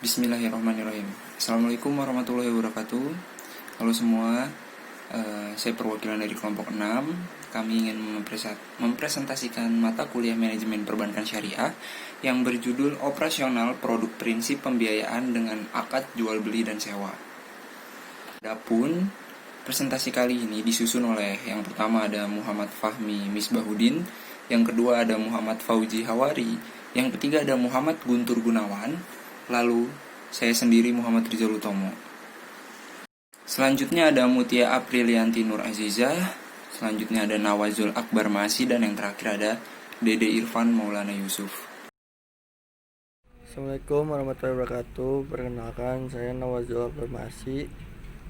Bismillahirrahmanirrahim. Assalamualaikum warahmatullahi wabarakatuh. Halo semua, saya perwakilan dari kelompok 6. Kami ingin mempresentasikan mata kuliah manajemen perbankan syariah yang berjudul Operasional Produk Prinsip Pembiayaan dengan Akad Jual Beli dan Sewa. Adapun presentasi kali ini disusun oleh yang pertama ada Muhammad Fahmi Misbahuddin, yang kedua ada Muhammad Fauzi Hawari, yang ketiga ada Muhammad Guntur Gunawan, lalu saya sendiri Muhammad Rizal Utomo. Selanjutnya ada Mutia Aprilianti Nur Azizah, selanjutnya ada Nawazul Akbar Masi, dan yang terakhir ada Dede Irfan Maulana Yusuf. Assalamualaikum warahmatullahi wabarakatuh. Perkenalkan, saya Nawazul Akbar Masi,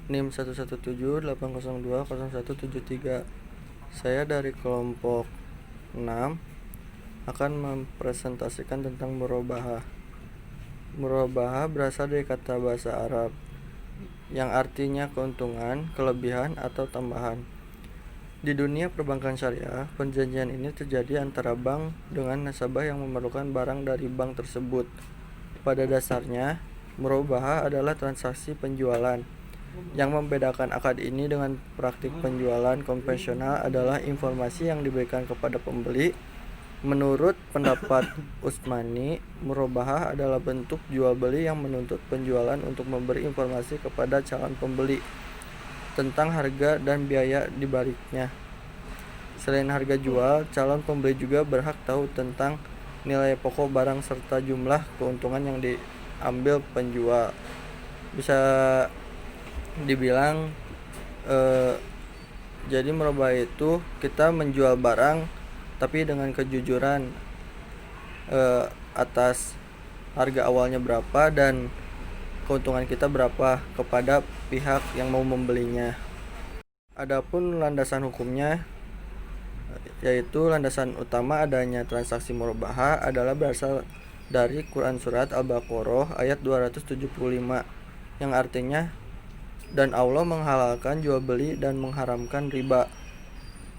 NIM 11780200173. Saya dari kelompok 6 akan mempresentasikan tentang murabahah. Murabahah berasal dari kata bahasa Arab yang artinya keuntungan, kelebihan, atau tambahan. Di dunia perbankan syariah, perjanjian ini terjadi antara bank dengan nasabah yang memerlukan barang dari bank tersebut. Pada dasarnya, murabahah adalah transaksi penjualan. Yang membedakan akad ini dengan praktik penjualan konvensional adalah informasi yang diberikan kepada pembeli. Menurut pendapat Utsmani, murabahah adalah bentuk jual beli yang menuntut penjualan untuk memberi informasi kepada calon pembeli tentang harga dan biaya dibaliknya. Selain harga jual, calon pembeli juga berhak tahu tentang nilai pokok barang serta jumlah keuntungan yang diambil penjual. Bisa dibilang jadi murabahah itu kita menjual barang tapi dengan kejujuran atas harga awalnya berapa dan keuntungan kita berapa kepada pihak yang mau membelinya. Adapun landasan hukumnya, yaitu landasan utama adanya transaksi murabahah adalah berasal dari Quran Surat Al-Baqarah ayat 275 yang artinya, dan Allah menghalalkan jual beli dan mengharamkan riba.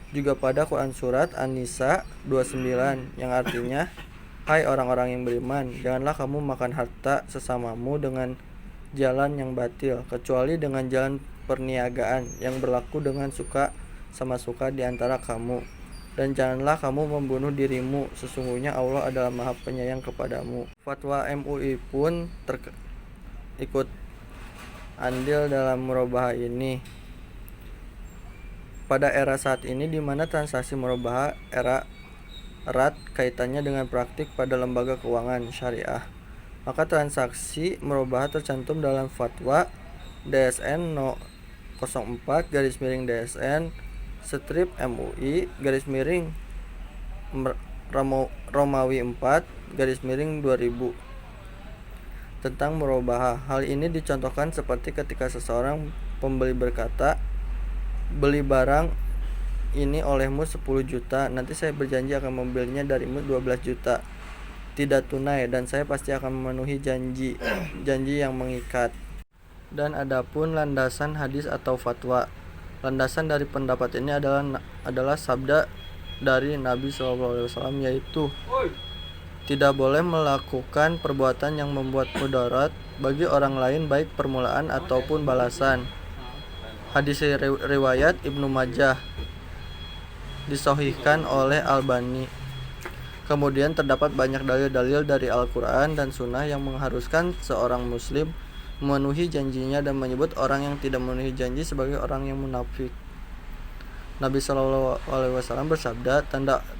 Juga pada Quran Surat An-Nisa 29 yang artinya, hai orang-orang yang beriman, janganlah kamu makan harta sesamamu dengan jalan yang batil, kecuali dengan jalan perniagaan yang berlaku dengan suka sama suka di antara kamu. Dan janganlah kamu membunuh dirimu, sesungguhnya Allah adalah Maha Penyayang kepadamu. Fatwa MUI pun ikut andil dalam murabahah ini. Pada era saat ini di mana transaksi murabahah erat kaitannya dengan praktik pada lembaga keuangan syariah, maka transaksi murabahah tercantum dalam fatwa DSN 04/DSN strip MUI Romawi 4/2000 tentang murabahah. Hal ini dicontohkan seperti ketika seseorang pembeli berkata, beli barang ini olehmu 10 juta, nanti saya berjanji akan membelinya darimu 12 juta. Tidak tunai dan saya pasti akan memenuhi janji yang mengikat. Dan adapun landasan hadis atau fatwa, landasan dari pendapat ini adalah sabda dari Nabi SAW, yaitu tidak boleh melakukan perbuatan yang membuat mudarat bagi orang lain baik permulaan ataupun balasan. Hadis riwayat Ibnu Majah, disahihkan oleh Albani. Kemudian terdapat banyak dalil-dalil dari Al-Quran dan Sunnah yang mengharuskan seorang muslim memenuhi janjinya dan menyebut orang yang tidak memenuhi janji sebagai orang yang munafik. Nabi SAW bersabda,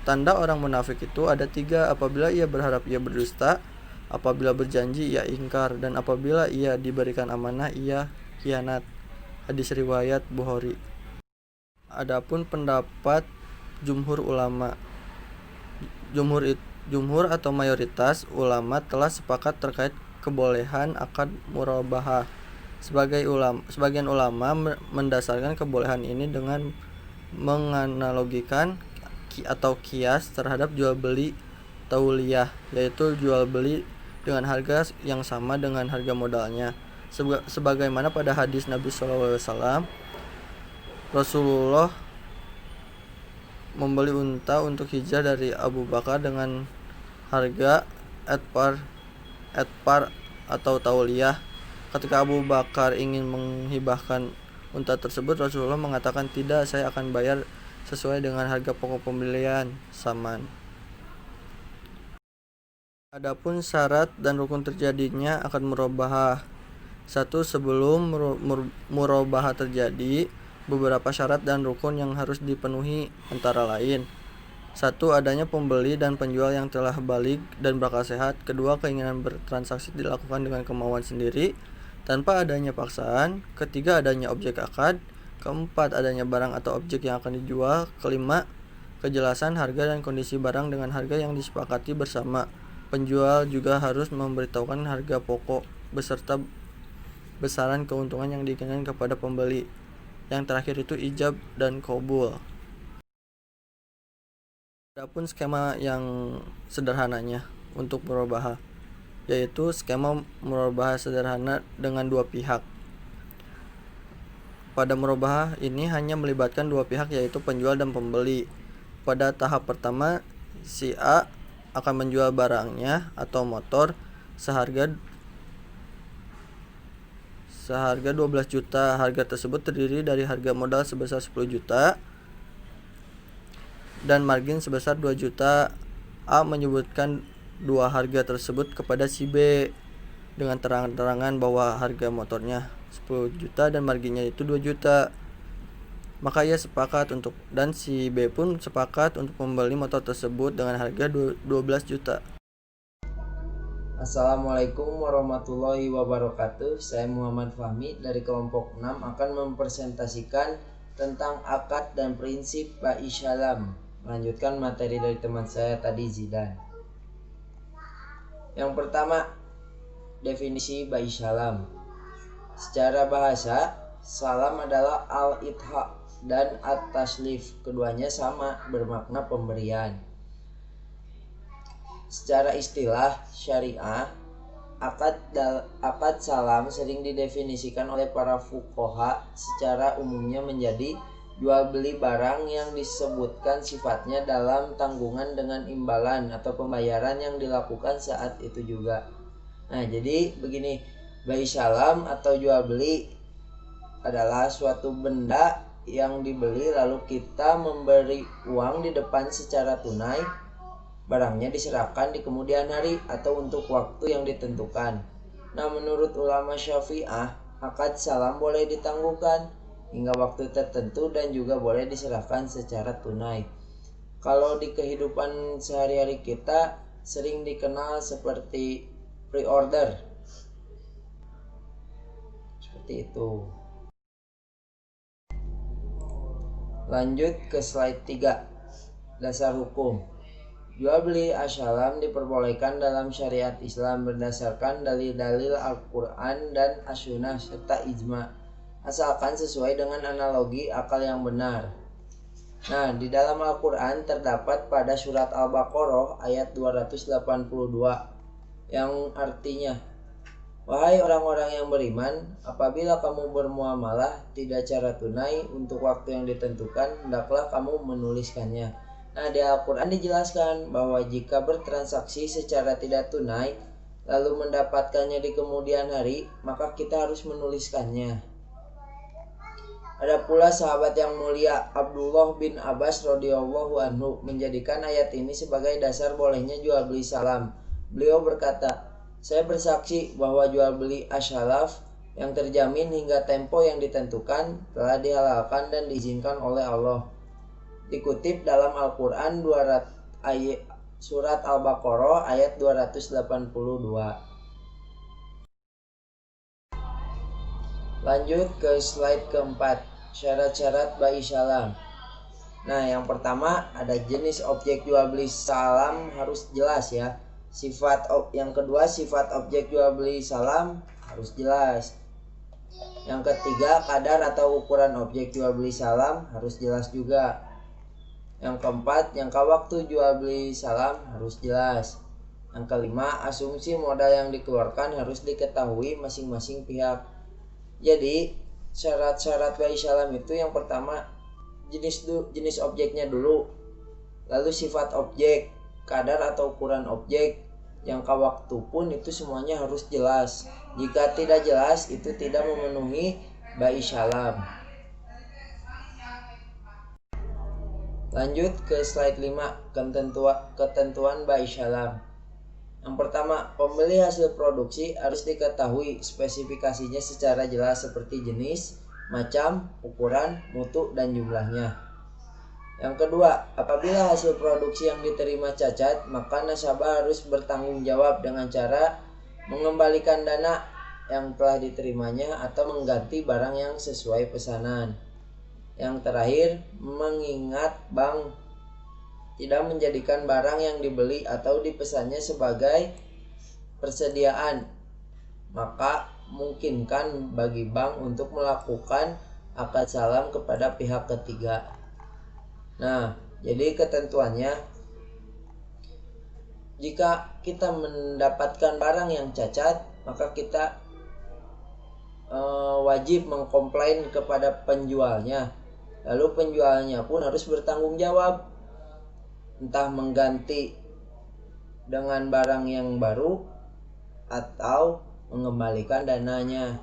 tanda orang munafik itu ada 3: apabila ia berharap ia berdusta, apabila berjanji ia ingkar, dan apabila ia diberikan amanah ia khianat. Hadis riwayat Bukhari. Adapun pendapat jumhur ulama, jumhur atau mayoritas ulama telah sepakat terkait kebolehan akad murabahah. Sebagian ulama mendasarkan kebolehan ini dengan menganalogikan atau kias terhadap jual beli tauliyah, yaitu jual beli dengan harga yang sama dengan harga modalnya. Sebagaimana pada hadis Nabi SAW, Rasulullah membeli unta untuk hijrah dari Abu Bakar dengan harga at par atau tauliyah. Ketika Abu Bakar ingin menghibahkan unta tersebut, Rasulullah mengatakan, "Tidak, saya akan bayar sesuai dengan harga pokok pembelian saman." Adapun syarat dan rukun terjadinya akad murabahah. 1. Sebelum murabahah terjadi, beberapa syarat dan rukun yang harus dipenuhi antara lain: 1. Adanya pembeli dan penjual yang telah baligh dan berakal sehat. 2. Keinginan bertransaksi dilakukan dengan kemauan sendiri tanpa adanya paksaan. 3. Adanya objek akad. 4. Adanya barang atau objek yang akan dijual. 5. Kejelasan harga dan kondisi barang dengan harga yang disepakati bersama. Penjual juga harus memberitahukan harga pokok beserta besaran keuntungan yang diinginkan kepada pembeli. Yang terakhir itu ijab dan qabul. Adapun skema yang sederhananya untuk murabahah, yaitu skema murabahah sederhana dengan dua pihak. Pada murabahah ini hanya melibatkan dua pihak, yaitu penjual dan pembeli. Pada tahap pertama, si A akan menjual barangnya atau motor seharga 12 juta. Harga tersebut terdiri dari harga modal sebesar 10 juta dan margin sebesar 2 juta. A menyebutkan dua harga tersebut kepada si B dengan terang-terangan bahwa harga motornya 10 juta dan marginnya itu 2 juta. Maka ia sepakat dan si B pun sepakat untuk membeli motor tersebut dengan harga 12 juta. Assalamualaikum warahmatullahi wabarakatuh. Saya Muhammad Fahmi dari kelompok 6 akan mempresentasikan tentang akad dan prinsip bai syalam. Melanjutkan materi dari teman saya tadi, Zidan. Yang pertama, definisi bai syalam. Secara bahasa, salam adalah al-itha dan at-taslif. Keduanya sama, bermakna pemberian. Secara istilah syariah, akad salam sering didefinisikan oleh para fuqaha secara umumnya menjadi jual beli barang yang disebutkan sifatnya dalam tanggungan dengan imbalan atau pembayaran yang dilakukan saat itu juga. Nah, jadi begini, bai syalam atau jual beli adalah suatu benda yang dibeli lalu kita memberi uang di depan secara tunai. Barangnya diserahkan di kemudian hari atau untuk waktu yang ditentukan. Nah, menurut ulama Syafi'ah, akad salam boleh ditangguhkan hingga waktu tertentu dan juga boleh diserahkan secara tunai. Kalau di kehidupan sehari-hari kita sering dikenal seperti pre-order. Seperti itu. Lanjut ke slide 3. Dasar hukum. Jual beli asyalam diperbolehkan dalam syariat Islam berdasarkan dalil-dalil Al-Quran dan As-Sunnah serta ijma, asalkan sesuai dengan analogi akal yang benar. Nah, di dalam Al-Quran terdapat pada surat Al-Baqarah ayat 282 yang artinya, "Wahai orang-orang yang beriman, apabila kamu bermuamalah tidak cara tunai untuk waktu yang ditentukan, hendaklah kamu menuliskannya." Nah, di Al-Quran dijelaskan bahwa jika bertransaksi secara tidak tunai lalu mendapatkannya di kemudian hari, maka kita harus menuliskannya. Ada pula sahabat yang mulia Abdullah bin Abbas radhiyallahu anhu menjadikan ayat ini sebagai dasar bolehnya jual beli salam. Beliau berkata, "Saya bersaksi bahwa jual beli asyalaf yang terjamin hingga tempo yang ditentukan telah dihalalkan dan diizinkan oleh Allah." Dikutip dalam Al-Quran surat Al-Baqarah ayat 282. Lanjut ke slide keempat, syarat-syarat bai syalam. Nah, yang pertama ada jenis objek jual beli salam harus jelas ya. Yang kedua, sifat objek jual beli salam harus jelas. Yang ketiga, kadar atau ukuran objek jual beli salam harus jelas juga. Yang keempat, jangka waktu jual beli salam harus jelas. Yang kelima, asumsi modal yang dikeluarkan harus diketahui masing-masing pihak. Jadi, syarat-syarat bai salam itu yang pertama jenis objeknya dulu, lalu sifat objek, kadar atau ukuran objek, jangka waktu pun itu semuanya harus jelas. Jika tidak jelas itu tidak memenuhi bai salam. Lanjut ke slide 5, ketentuan bai salam. Yang pertama, pembeli hasil produksi harus diketahui spesifikasinya secara jelas seperti jenis, macam, ukuran, mutu, dan jumlahnya. Yang kedua, apabila hasil produksi yang diterima cacat, maka nasabah harus bertanggung jawab dengan cara mengembalikan dana yang telah diterimanya atau mengganti barang yang sesuai pesanan. Yang terakhir, mengingat bank tidak menjadikan barang yang dibeli atau dipesannya sebagai persediaan, maka memungkinkan bagi bank untuk melakukan akad salam kepada pihak ketiga. Nah, jadi ketentuannya, jika kita mendapatkan barang yang cacat, maka kita wajib mengkomplain kepada penjualnya. Lalu penjualnya pun harus bertanggung jawab, entah mengganti dengan barang yang baru atau mengembalikan dananya.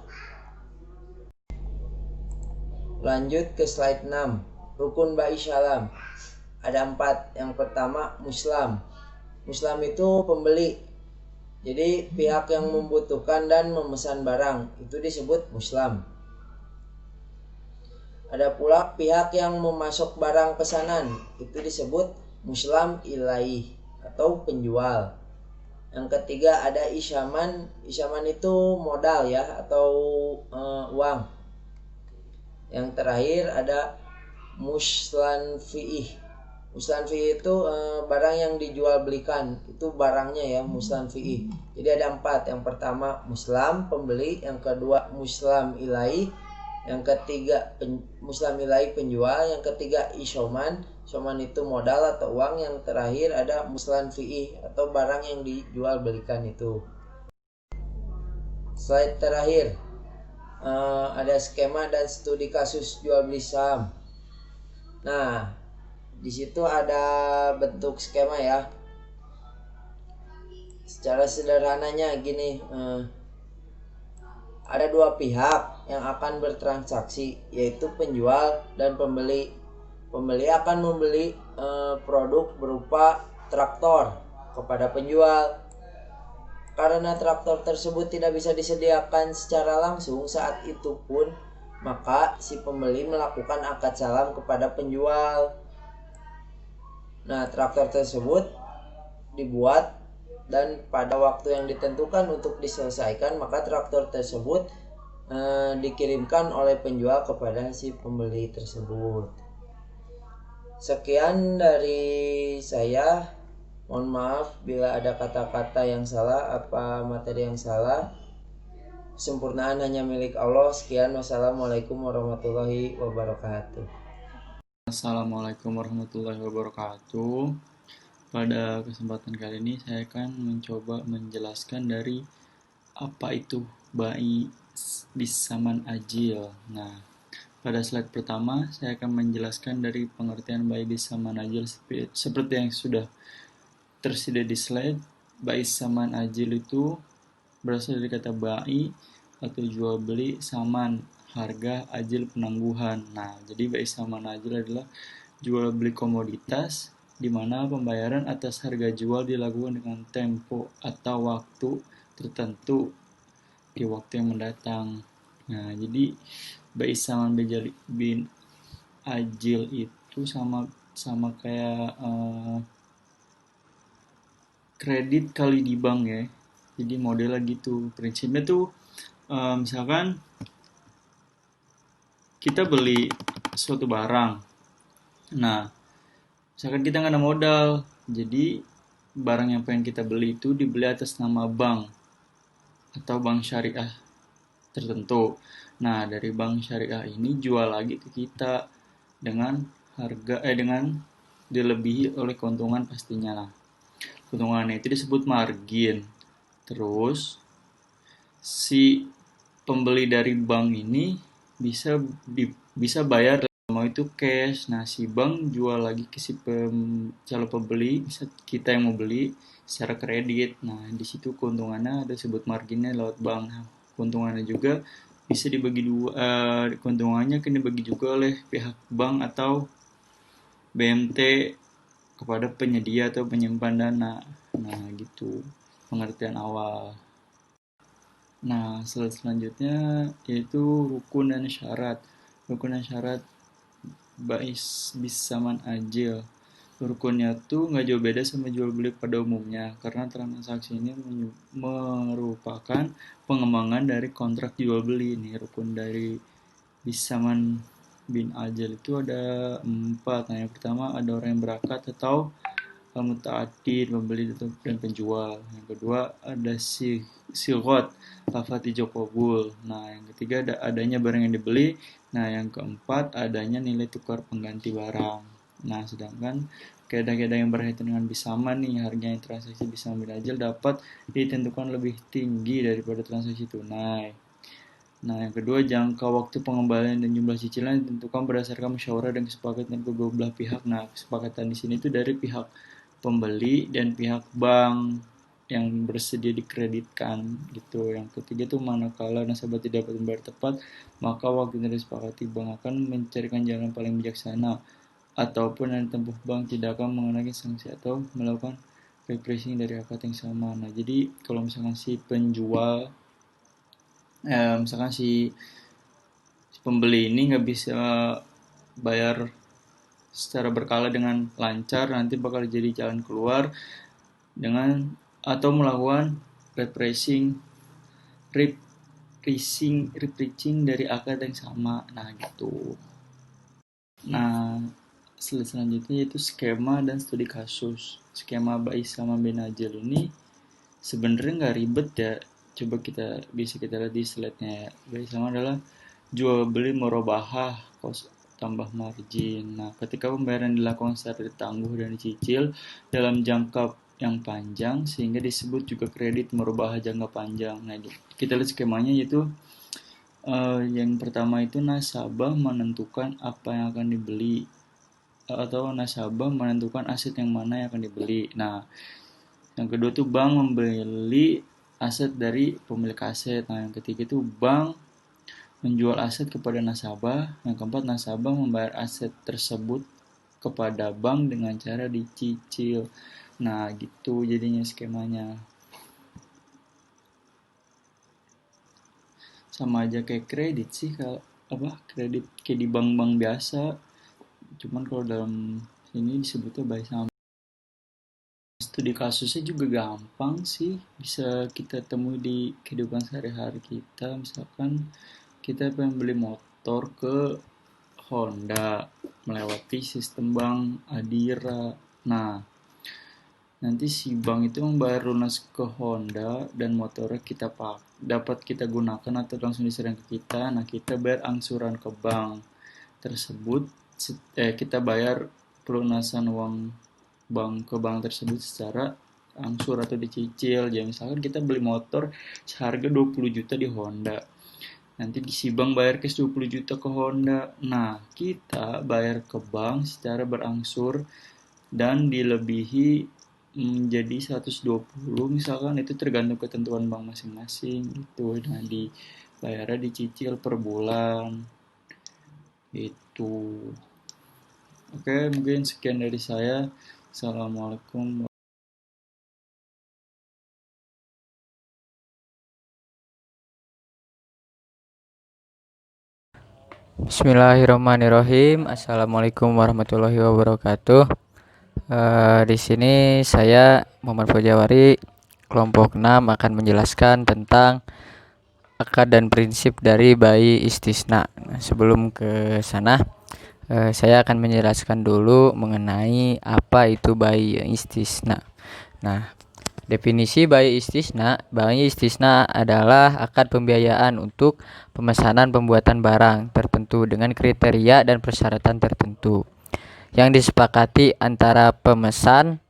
Lanjut ke slide 6, rukun bai salam. Ada 4. Yang pertama, muslam. Muslam itu pembeli. Jadi pihak yang membutuhkan dan memesan barang itu disebut muslam. Ada pula pihak yang memasok barang pesanan, itu disebut muslam ilaih atau penjual. Yang ketiga ada isyaman. Isyaman itu modal ya, atau uang. Yang terakhir ada muslan fiih. Muslan fiih itu barang yang dijual belikan, itu barangnya ya, muslan fiih. Jadi ada 4. Yang pertama muslam, pembeli. Yang kedua muslam ilaih. Yang ketiga muslam ilaih, penjual. Yang ketiga isyaman. Isyaman itu modal atau uang. Yang terakhir ada muslan fiih atau barang yang dijual belikan itu. Slide terakhir, ada skema dan studi kasus jual beli saham. Nah, di situ ada bentuk skema ya. Secara sederhananya gini, ada 2 pihak yang akan bertransaksi, yaitu penjual dan pembeli. Pembeli akan membeli produk berupa traktor kepada penjual. Karena traktor tersebut tidak bisa disediakan secara langsung saat itu pun, maka si pembeli melakukan akad salam kepada penjual. Nah, traktor tersebut dibuat dan pada waktu yang ditentukan untuk diselesaikan, maka traktor tersebut dikirimkan oleh penjual kepada si pembeli tersebut. Sekian dari saya. Mohon maaf bila ada kata-kata yang salah, apa materi yang salah. Kesempurnaan hanya milik Allah. Sekian, wassalamualaikum warahmatullahi wabarakatuh. Assalamualaikum warahmatullahi wabarakatuh. Pada kesempatan kali ini saya akan mencoba menjelaskan dari apa itu bai bisaman ajil. Nah, pada slide pertama saya akan menjelaskan dari pengertian bai bisaman ajil seperti yang sudah tersedia di slide. Bai saman ajil itu berasal dari kata bai atau jual beli, saman harga, ajil penangguhan. Nah, jadi bai saman ajil adalah jual beli komoditas di mana pembayaran atas harga jual dilakukan dengan tempo atau waktu tertentu di waktu yang mendatang. Nah, jadi bai saman bin ajil itu sama kayak kredit kali di bank ya. Jadi modelnya gitu. Prinsipnya tuh misalkan kita beli suatu barang. Nah, misalkan kita nggak ada modal, jadi barang yang pengen kita beli itu dibeli atas nama bank atau bank syariah tertentu. Nah, dari bank syariah ini jual lagi ke kita dengan harga dengan dilebihi oleh keuntungan pastinya lah. Keuntungannya itu disebut margin. Terus si pembeli dari bank ini bisa bayar dalam mau itu cash. Nah, si bank jual lagi ke si calon pembeli, bisa kita yang mau beli secara kredit. Nah, di situ keuntungannya ada sebut marginnya lewat bank. Nah, keuntungannya juga bisa dibagi dua, keuntungannya kan dibagi juga oleh pihak bank atau BMT kepada penyedia atau penyimpan dana. Nah, gitu pengertian awal. Nah, selanjutnya yaitu rukun dan syarat. Rukun dan syarat bisaman ajil. Rukunnya tuh nggak jauh beda sama jual beli pada umumnya, karena transaksi ini merupakan pengembangan dari kontrak jual beli. Nih, rukun dari bisaman bin ajil itu ada 4. Nah, yang pertama ada orang yang berakat atau muta'addid, pembeli dan penjual. Yang kedua ada sigot lafati jokobul. Nah, yang ketiga adanya barang yang dibeli. Nah, yang keempat adanya nilai tukar pengganti barang. Nah, sedangkan kaidah-kaidah yang berkaitan dengan bisaman nih, harganya transaksi bisaman bin ajal dapat ditentukan lebih tinggi daripada transaksi tunai. Nah, yang kedua, jangka waktu pengembalian dan jumlah cicilan ditentukan berdasarkan musyawarah dan kesepakatan kedua belah pihak. Nah, kesepakatan di sini itu dari pihak pembeli dan pihak bank yang bersedia dikreditkan gitu. Yang ketiga itu manakala nasabah tidak dapat membayar tepat, maka waktu yang disepakati bank akan mencarikan jalan paling bijaksana, ataupun yang ditempuh bank tidak akan mengenai sanksi atau melakukan repricing dari akad yang sama. Nah, jadi kalau misalkan si penjual misalkan si pembeli ini nggak bisa bayar secara berkala dengan lancar, nanti bakal jadi jalan keluar dengan atau melakukan repricing dari akad yang sama. Nah, gitu. Nah, selanjutnya yaitu skema dan studi kasus. Skema Baisaman bin Ajil ini sebenarnya nggak ribet ya. Coba bisa kita lihat di slide-nya. Baisaman adalah jual beli murabahah, kos tambah margin. Nah, ketika pembayaran dilakukan secara ditangguh dan dicicil dalam jangka yang panjang, sehingga disebut juga kredit murabahah jangka panjang. Nah, kita lihat skemanya, yaitu yang pertama itu nasabah menentukan apa yang akan dibeli, atau nasabah menentukan aset yang mana yang akan dibeli. Nah, yang kedua itu bank membeli aset dari pemilik aset. Nah, yang ketiga itu bank menjual aset kepada nasabah. Yang keempat, nasabah membayar aset tersebut kepada bank dengan cara dicicil. Nah, gitu jadinya skemanya. Sama aja kayak kredit sih, kalau kredit kayak di bank-bank biasa. Cuman kalau dalam ini disebutnya by sama. Studi kasusnya juga gampang sih, bisa kita temui di kehidupan sehari-hari kita. Misalkan kita pengen beli motor ke Honda melewati sistem bank Adira. Nah, nanti si bank itu membayar lunas ke Honda dan motornya dapat kita gunakan atau langsung diserahkan ke kita. Nah, kita bayar angsuran ke bank tersebut. Kita bayar pelunasan uang bank ke bank tersebut secara angsur atau dicicil. Jadi misalkan kita beli motor seharga 20 juta di Honda. Nanti si bank bayar cash 20 juta ke Honda. Nah, kita bayar ke bank secara berangsur dan dilebihi menjadi 120 misalkan, itu tergantung ketentuan bank masing-masing itu. Nah, dibayarnya dicicil per bulan itu. Oke, mungkin sekian dari saya. Assalamualaikum. Bismillahirrahmanirrahim. Assalamualaikum warahmatullahi wabarakatuh. Di sini saya Muhammad Fojawari, kelompok 6, akan menjelaskan tentang akad dan prinsip dari bai istisna. Nah, sebelum ke sana, saya akan menjelaskan dulu mengenai apa itu bai istisna. Nah, definisi bai istisna adalah akad pembiayaan untuk pemesanan pembuatan barang tertentu dengan kriteria dan persyaratan tertentu yang disepakati antara pemesan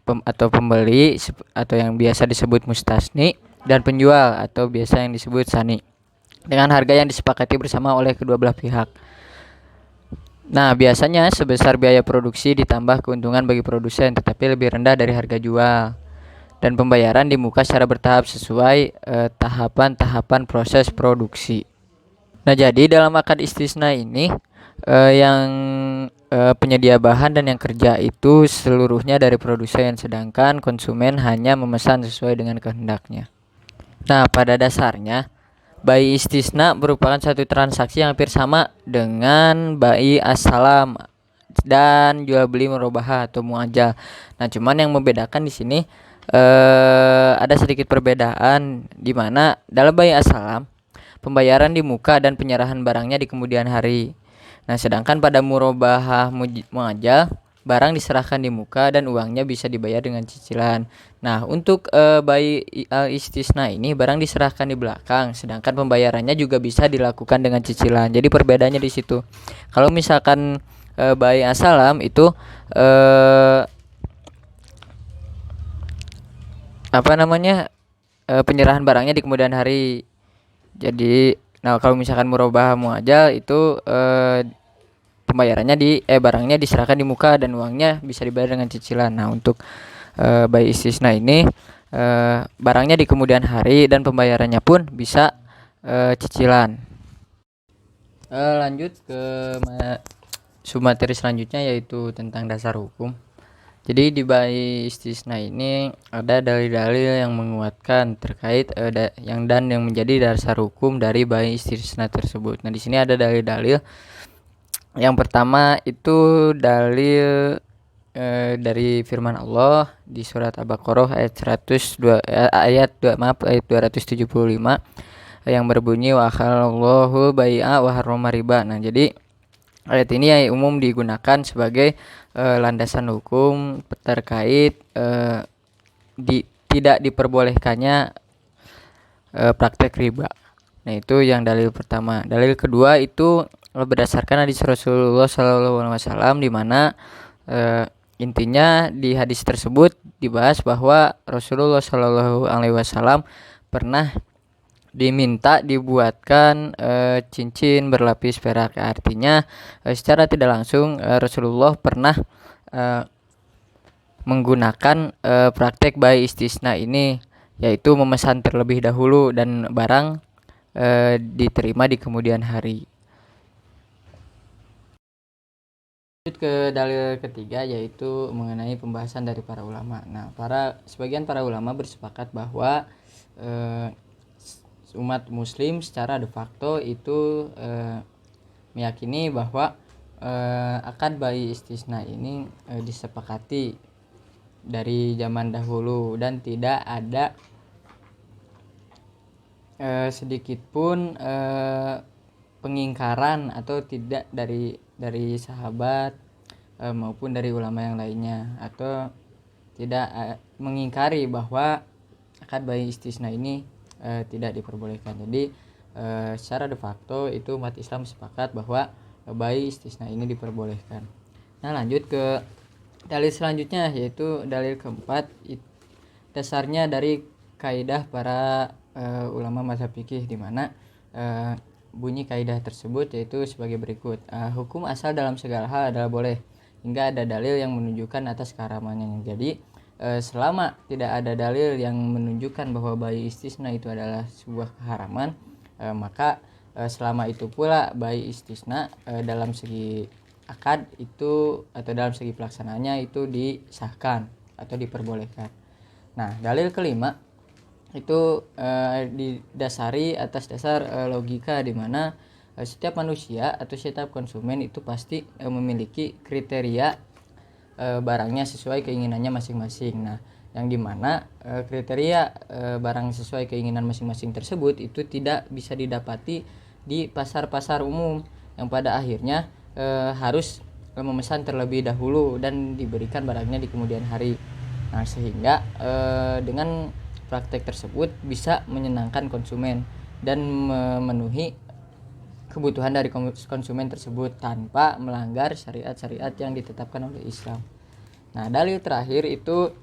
atau pembeli atau yang biasa disebut mustasni dan penjual atau biasa yang disebut sani, dengan harga yang disepakati bersama oleh kedua belah pihak. Nah, biasanya sebesar biaya produksi ditambah keuntungan bagi produsen tetapi lebih rendah dari harga jual. Dan pembayaran di muka secara bertahap sesuai tahapan-tahapan proses produksi. Nah, jadi dalam akad istisna ini yang penyedia bahan dan yang kerja itu seluruhnya dari produsen, sedangkan konsumen hanya memesan sesuai dengan kehendaknya. Nah, pada dasarnya bai istisna merupakan satu transaksi yang hampir sama dengan bai assalam dan jual beli murabahah atau muajal. Nah, cuman yang membedakan di sini ada sedikit perbedaan di mana dalam bai assalam pembayaran di muka dan penyerahan barangnya di kemudian hari. Nah, sedangkan pada murabahah muajal barang diserahkan di muka dan uangnya bisa dibayar dengan cicilan. Nah, untuk bai istisna ini barang diserahkan di belakang, sedangkan pembayarannya juga bisa dilakukan dengan cicilan. Jadi perbedaannya di situ. Kalau misalkan bai asalam itu penyerahan barangnya di kemudian hari. Jadi, nah kalau misalkan murabahah muajal itu pembayarannya barangnya diserahkan di muka dan uangnya bisa dibayar dengan cicilan. Nah, untuk bai istisna ini barangnya di kemudian hari dan pembayarannya pun bisa cicilan. Lanjut ke materi selanjutnya yaitu tentang dasar hukum. Jadi di bai istisna ini ada dalil-dalil yang menguatkan terkait yang menjadi dasar hukum dari bai istisna tersebut. Nah, di sini ada dalil-dalil. Yang pertama itu dalil dari firman Allah di surat Al-Baqarah ayat 275 yang berbunyi wa halallahu bai'a wa harrama riba. Nah, jadi ayat ini umum digunakan sebagai landasan hukum terkait tidak diperbolehkannya praktek riba. Nah, itu yang dalil pertama. Dalil kedua itu berdasarkan hadis Rasulullah SAW di mana intinya di hadis tersebut dibahas bahwa Rasulullah SAW pernah diminta dibuatkan cincin berlapis perak. Artinya secara tidak langsung Rasulullah pernah menggunakan praktek bai istisna ini, yaitu memesan terlebih dahulu dan barang diterima di kemudian hari. Lanjut ke dalil ketiga yaitu mengenai pembahasan dari para ulama. Nah, sebagian para ulama bersepakat bahwa umat muslim secara de facto itu meyakini bahwa akad bai istisna ini disepakati dari zaman dahulu dan tidak ada sedikit pun pengingkaran atau tidak dari sahabat maupun dari ulama yang lainnya, atau tidak mengingkari bahwa akad bai istisna ini tidak diperbolehkan. Jadi secara de facto itu umat Islam sepakat bahwa bai istisna ini diperbolehkan. Nah, lanjut ke dalil selanjutnya yaitu dalil keempat, dasarnya dari kaidah para ulama mazhab fikih, di mana bunyi kaidah tersebut yaitu sebagai berikut. Hukum asal dalam segala hal adalah boleh hingga ada dalil yang menunjukkan atas keharamannya. Jadi selama tidak ada dalil yang menunjukkan bahwa bai istisna itu adalah sebuah keharaman, maka selama itu pula bai istisna dalam segi akad itu atau dalam segi pelaksanaannya itu disahkan atau diperbolehkan. Nah, dalil kelima itu didasari atas dasar logika, di mana setiap manusia atau setiap konsumen itu pasti memiliki kriteria barangnya sesuai keinginannya masing-masing. Nah, yang dimana kriteria barang sesuai keinginan masing-masing tersebut itu tidak bisa didapati di pasar-pasar umum yang pada akhirnya harus memesan terlebih dahulu dan diberikan barangnya di kemudian hari. Nah, sehingga dengan praktek tersebut bisa menyenangkan konsumen dan memenuhi kebutuhan dari konsumen tersebut tanpa melanggar syariat-syariat yang ditetapkan oleh Islam. Nah, dalil terakhir itu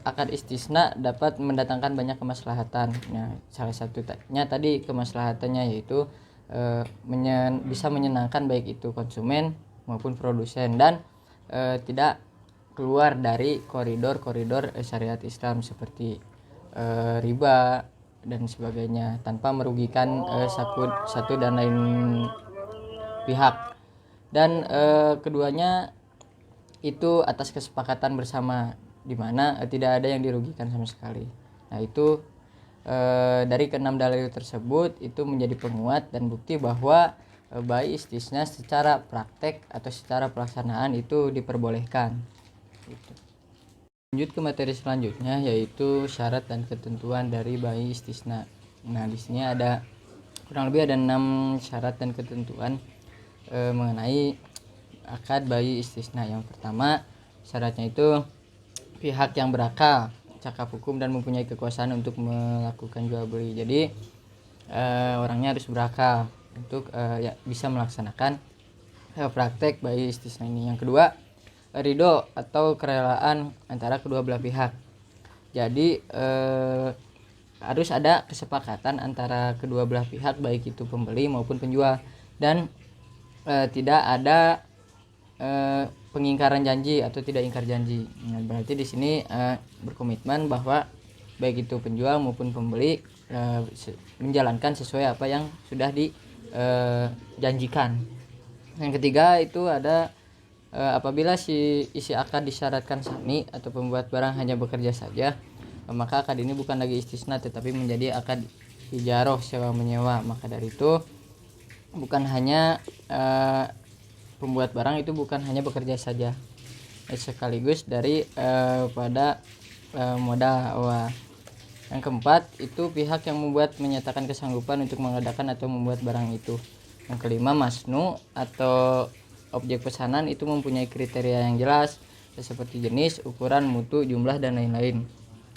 akad istisna dapat mendatangkan banyak kemaslahatan. Nah, salah satunya tadi kemaslahatannya yaitu bisa menyenangkan baik itu konsumen maupun produsen, dan tidak keluar dari koridor-koridor syariat Islam seperti riba dan sebagainya, tanpa merugikan satu dan lain pihak. Dan keduanya itu atas kesepakatan bersama, di mana tidak ada yang dirugikan sama sekali. Nah, itu dari keenam dalil tersebut itu menjadi penguat dan bukti bahwa bai istisna secara praktek atau secara pelaksanaan itu diperbolehkan. Gitu. Lanjut ke materi selanjutnya, yaitu syarat dan ketentuan dari bai istisna. Nah, di sini ada kurang lebih ada 6 syarat dan ketentuan mengenai akad bai istisna. Yang pertama, syaratnya itu pihak yang berakal, cakap hukum, dan mempunyai kekuasaan untuk melakukan jual beli. Jadi orangnya harus berakal untuk bisa melaksanakan praktek bai istisna ini. Yang kedua, ridho atau kerelaan antara kedua belah pihak. Jadi harus ada kesepakatan antara kedua belah pihak, baik itu pembeli maupun penjual, dan tidak ada pengingkaran janji atau tidak ingkar janji. Nah, berarti di sini berkomitmen bahwa baik itu penjual maupun pembeli menjalankan sesuai apa yang sudah dijanjikan. Yang ketiga itu ada apabila si isi akad disyaratkan sani atau pembuat barang hanya bekerja saja, maka akad ini bukan lagi istisna tetapi menjadi akad ijaroh, sewa menyewa. Maka dari itu bukan hanya pembuat barang itu bukan hanya bekerja saja, sekaligus dari pada modal awal. Yang keempat itu pihak yang membuat menyatakan kesanggupan untuk mengadakan atau membuat barang itu. Yang kelima, masnu atau objek pesanan itu mempunyai kriteria yang jelas seperti jenis, ukuran, mutu, jumlah, dan lain-lain.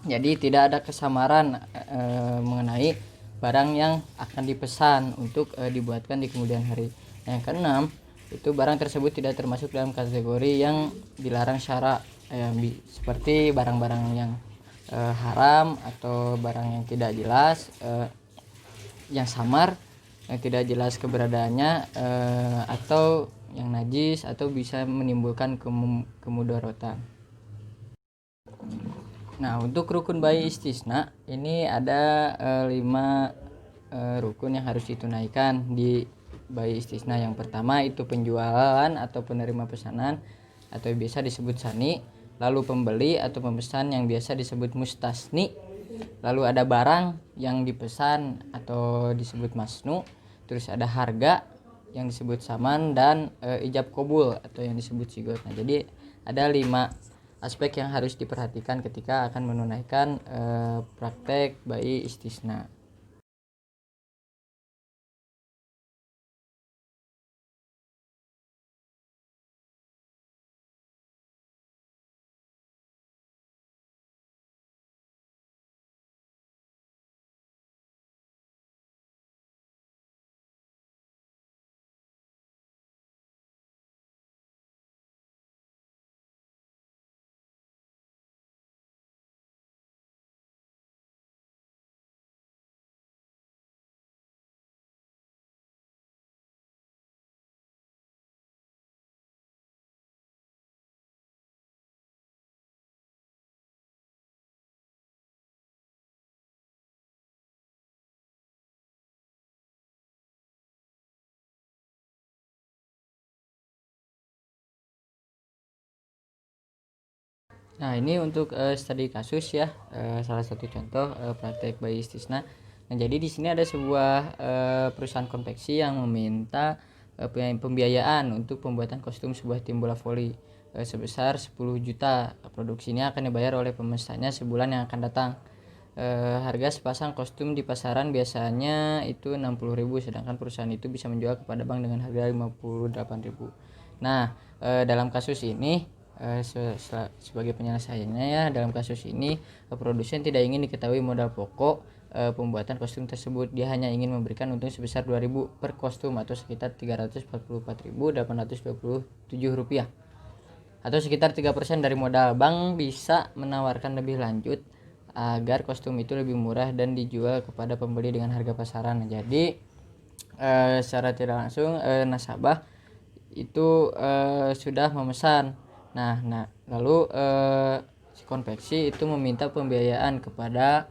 Jadi tidak ada kesamaran mengenai barang yang akan dipesan untuk dibuatkan di kemudian hari. Yang keenam, itu barang tersebut tidak termasuk dalam kategori yang dilarang syara, seperti barang-barang yang haram atau barang yang tidak jelas, yang samar, yang tidak jelas keberadaannya, atau yang najis atau bisa menimbulkan kemudaratan. Nah, untuk rukun bai istisna ini ada 5 rukun yang harus ditunaikan di bai istisna. Yang pertama itu penjualan atau penerima pesanan atau biasa disebut sani, lalu pembeli atau pemesan yang biasa disebut mustasni, lalu ada barang yang dipesan atau disebut masnu, terus ada harga yang disebut saman, dan ijab kabul atau yang disebut sigot. Nah, jadi ada 5 aspek yang harus diperhatikan ketika akan menunaikan praktek bai istisna. Nah, ini untuk studi kasus ya, salah satu contoh praktek bai istisna. Nah, jadi di sini ada sebuah perusahaan konveksi yang meminta pembiayaan untuk pembuatan kostum sebuah tim bola voli sebesar 10 juta. Produksi ini akan dibayar oleh pemesannya sebulan yang akan datang. Harga sepasang kostum di pasaran biasanya itu 60.000, sedangkan perusahaan itu bisa menjual kepada bank dengan harga 58.000. Nah, dalam kasus ini sebagai penyelesaiannya ya, dalam kasus ini produsen tidak ingin diketahui modal pokok pembuatan kostum tersebut. Dia hanya ingin memberikan untung sebesar 2.000 per kostum atau sekitar 344.827 rupiah, atau sekitar 3% dari modal. Bank bisa menawarkan lebih lanjut agar kostum itu lebih murah dan dijual kepada pembeli dengan harga pasaran. Jadi secara tidak langsung nasabah itu sudah memesan. Nah, lalu si konveksi itu meminta pembiayaan kepada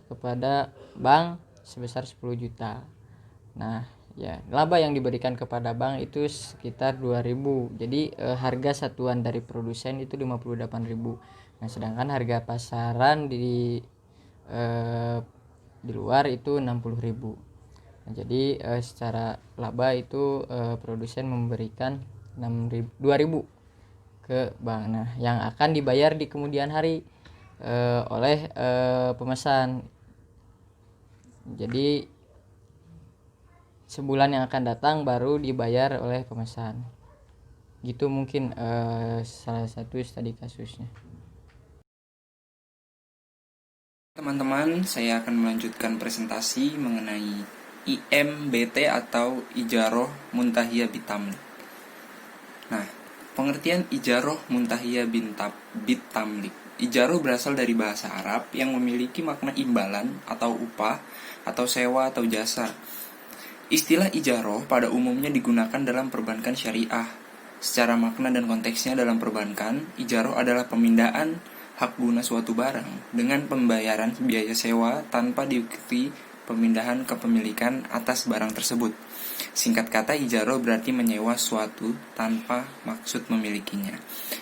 kepada bank sebesar 10 juta. Nah, ya, laba yang diberikan kepada bank itu sekitar 2.000. Jadi harga satuan dari produsen itu 58.000. Nah, sedangkan harga pasaran di luar itu 60.000. Nah, jadi secara laba itu produsen memberikan 2.000 ke bank. Nah, yang akan dibayar di kemudian hari oleh pemesan. Jadi sebulan yang akan datang baru dibayar oleh pemesan. Gitu mungkin salah satu studi kasusnya. Teman-teman, saya akan melanjutkan presentasi mengenai IMBT atau Ijaroh Muntahiyah Bitamlik. Nah, pengertian Ijaroh Muntahiyah Bitamlik. Ijaroh berasal dari bahasa Arab yang memiliki makna imbalan atau upah atau sewa atau jasa. Istilah ijaroh pada umumnya digunakan dalam perbankan syariah. Secara makna dan konteksnya dalam perbankan, ijaroh adalah pemindahan hak guna suatu barang dengan pembayaran biaya sewa tanpa diikuti pemindahan kepemilikan atas barang tersebut. Singkat kata, ijaroh berarti menyewa suatu tanpa maksud memilikinya.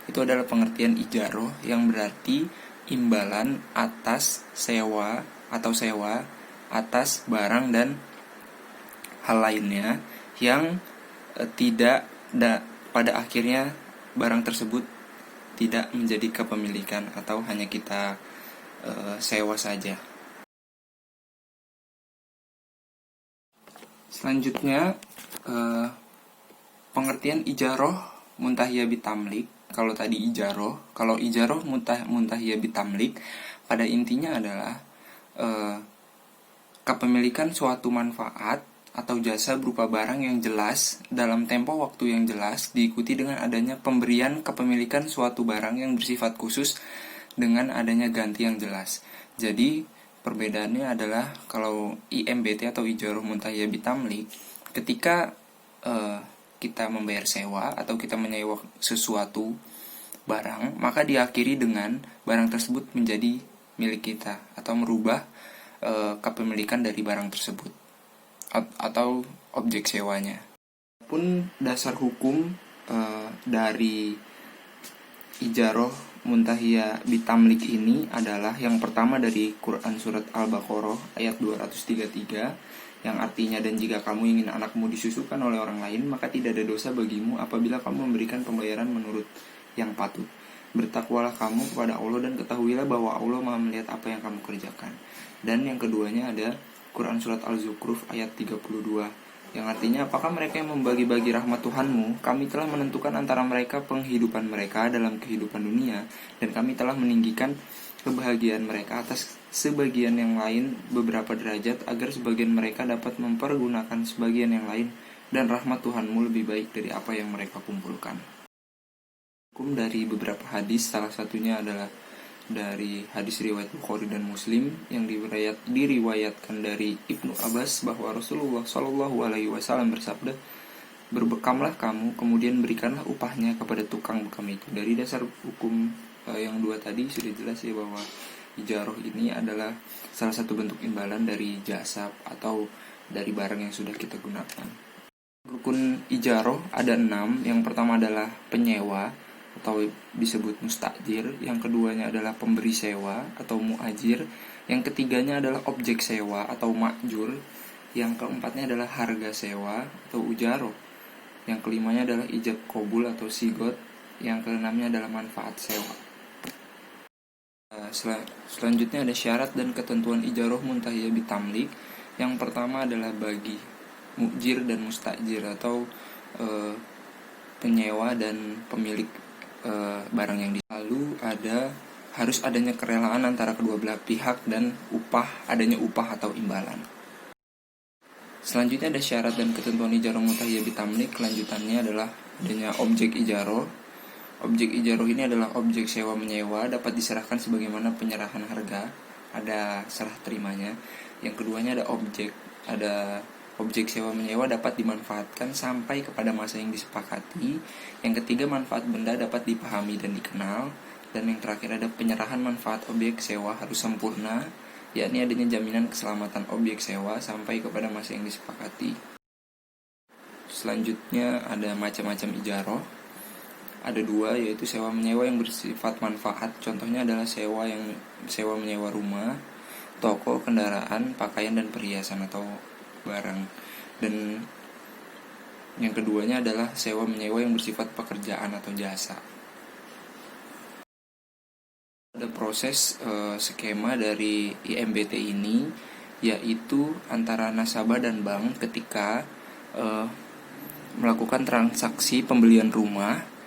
Itu adalah pengertian ijaroh yang berarti imbalan atas sewa atau sewa atas barang dan hal lainnya yang pada akhirnya barang tersebut tidak menjadi kepemilikan atau hanya kita sewa saja. Selanjutnya pengertian ijaroh muntahiyah bitamlik. Kalau tadi kalau ijaroh muntahiyah bitamlik pada intinya adalah kepemilikan suatu manfaat atau jasa berupa barang yang jelas dalam tempo waktu yang jelas diikuti dengan adanya pemberian kepemilikan suatu barang yang bersifat khusus dengan adanya ganti yang jelas. Jadi perbedaannya adalah kalau IMBT atau Ijaroh Muntahiyah Bitamlik, ketika kita membayar sewa atau kita menyewa sesuatu barang, maka diakhiri dengan barang tersebut menjadi milik kita atau merubah kepemilikan dari barang tersebut atau objek sewanya. Pun dasar hukum dari Ijaroh Muntahiyah Bitamlik ini adalah yang pertama dari Quran Surat Al-Baqarah ayat 233 yang artinya, dan jika kamu ingin anakmu disusukan oleh orang lain, maka tidak ada dosa bagimu apabila kamu memberikan pembayaran menurut yang patut. Bertakwalah kamu kepada Allah dan ketahuilah bahwa Allah Maha melihat apa yang kamu kerjakan. Dan yang keduanya ada Quran Surat Al-Zukhruf ayat 32 yang artinya, apakah mereka yang membagi-bagi rahmat Tuhanmu? Kami telah menentukan antara mereka penghidupan mereka dalam kehidupan dunia, dan kami telah meninggikan kebahagiaan mereka atas sebagian yang lain beberapa derajat, agar sebagian mereka dapat mempergunakan sebagian yang lain, dan rahmat Tuhanmu lebih baik dari apa yang mereka kumpulkan. Hukum dari beberapa hadis, salah satunya adalah dari hadis riwayat Bukhari dan Muslim yang diriwayatkan dari Ibnu Abbas bahwa Rasulullah Shallallahu Alaihi Wasallam bersabda, berbekamlah kamu, kemudian berikanlah upahnya kepada tukang bekam itu. Dari dasar hukum yang dua tadi sudah jelas ya bahwa ijaroh ini adalah salah satu bentuk imbalan dari jasa atau dari barang yang sudah kita gunakan. Rukun ijaroh ada 6. Yang pertama adalah penyewa atau disebut mustajir, yang keduanya adalah pemberi sewa atau muajir, yang ketiganya adalah objek sewa atau makjur, yang keempatnya adalah harga sewa atau ujaroh, yang kelimanya adalah ijab qabul atau sigot, yang keenamnya adalah manfaat sewa. Selanjutnya ada syarat dan ketentuan ijaroh muntahiyah bitamlik. Yang pertama adalah bagi mujir dan mustajir atau penyewa dan pemilik barang yang lalu harus adanya kerelaan antara kedua belah pihak dan adanya upah atau imbalan. Selanjutnya ada syarat dan ketentuan ijaroh muntahiyah bitamlik. Kelanjutannya adalah adanya objek ijaroh. Objek ijaroh ini adalah objek sewa menyewa, dapat diserahkan sebagaimana penyerahan harga, ada serah terimanya. Yang keduanya ada objek sewa menyewa dapat dimanfaatkan sampai kepada masa yang disepakati. Yang ketiga, manfaat benda dapat dipahami dan dikenal. Dan yang terakhir ada penyerahan manfaat objek sewa harus sempurna, yakni adanya jaminan keselamatan objek sewa sampai kepada masa yang disepakati. Selanjutnya ada macam-macam ijaroh. Ada dua, yaitu sewa menyewa yang bersifat manfaat. Contohnya adalah sewa menyewa rumah, toko, kendaraan, pakaian dan perhiasan atau barang. Dan yang keduanya adalah sewa menyewa yang bersifat pekerjaan atau jasa. Ada proses skema dari IMBT ini, yaitu antara nasabah dan bank ketika melakukan transaksi pembelian rumah,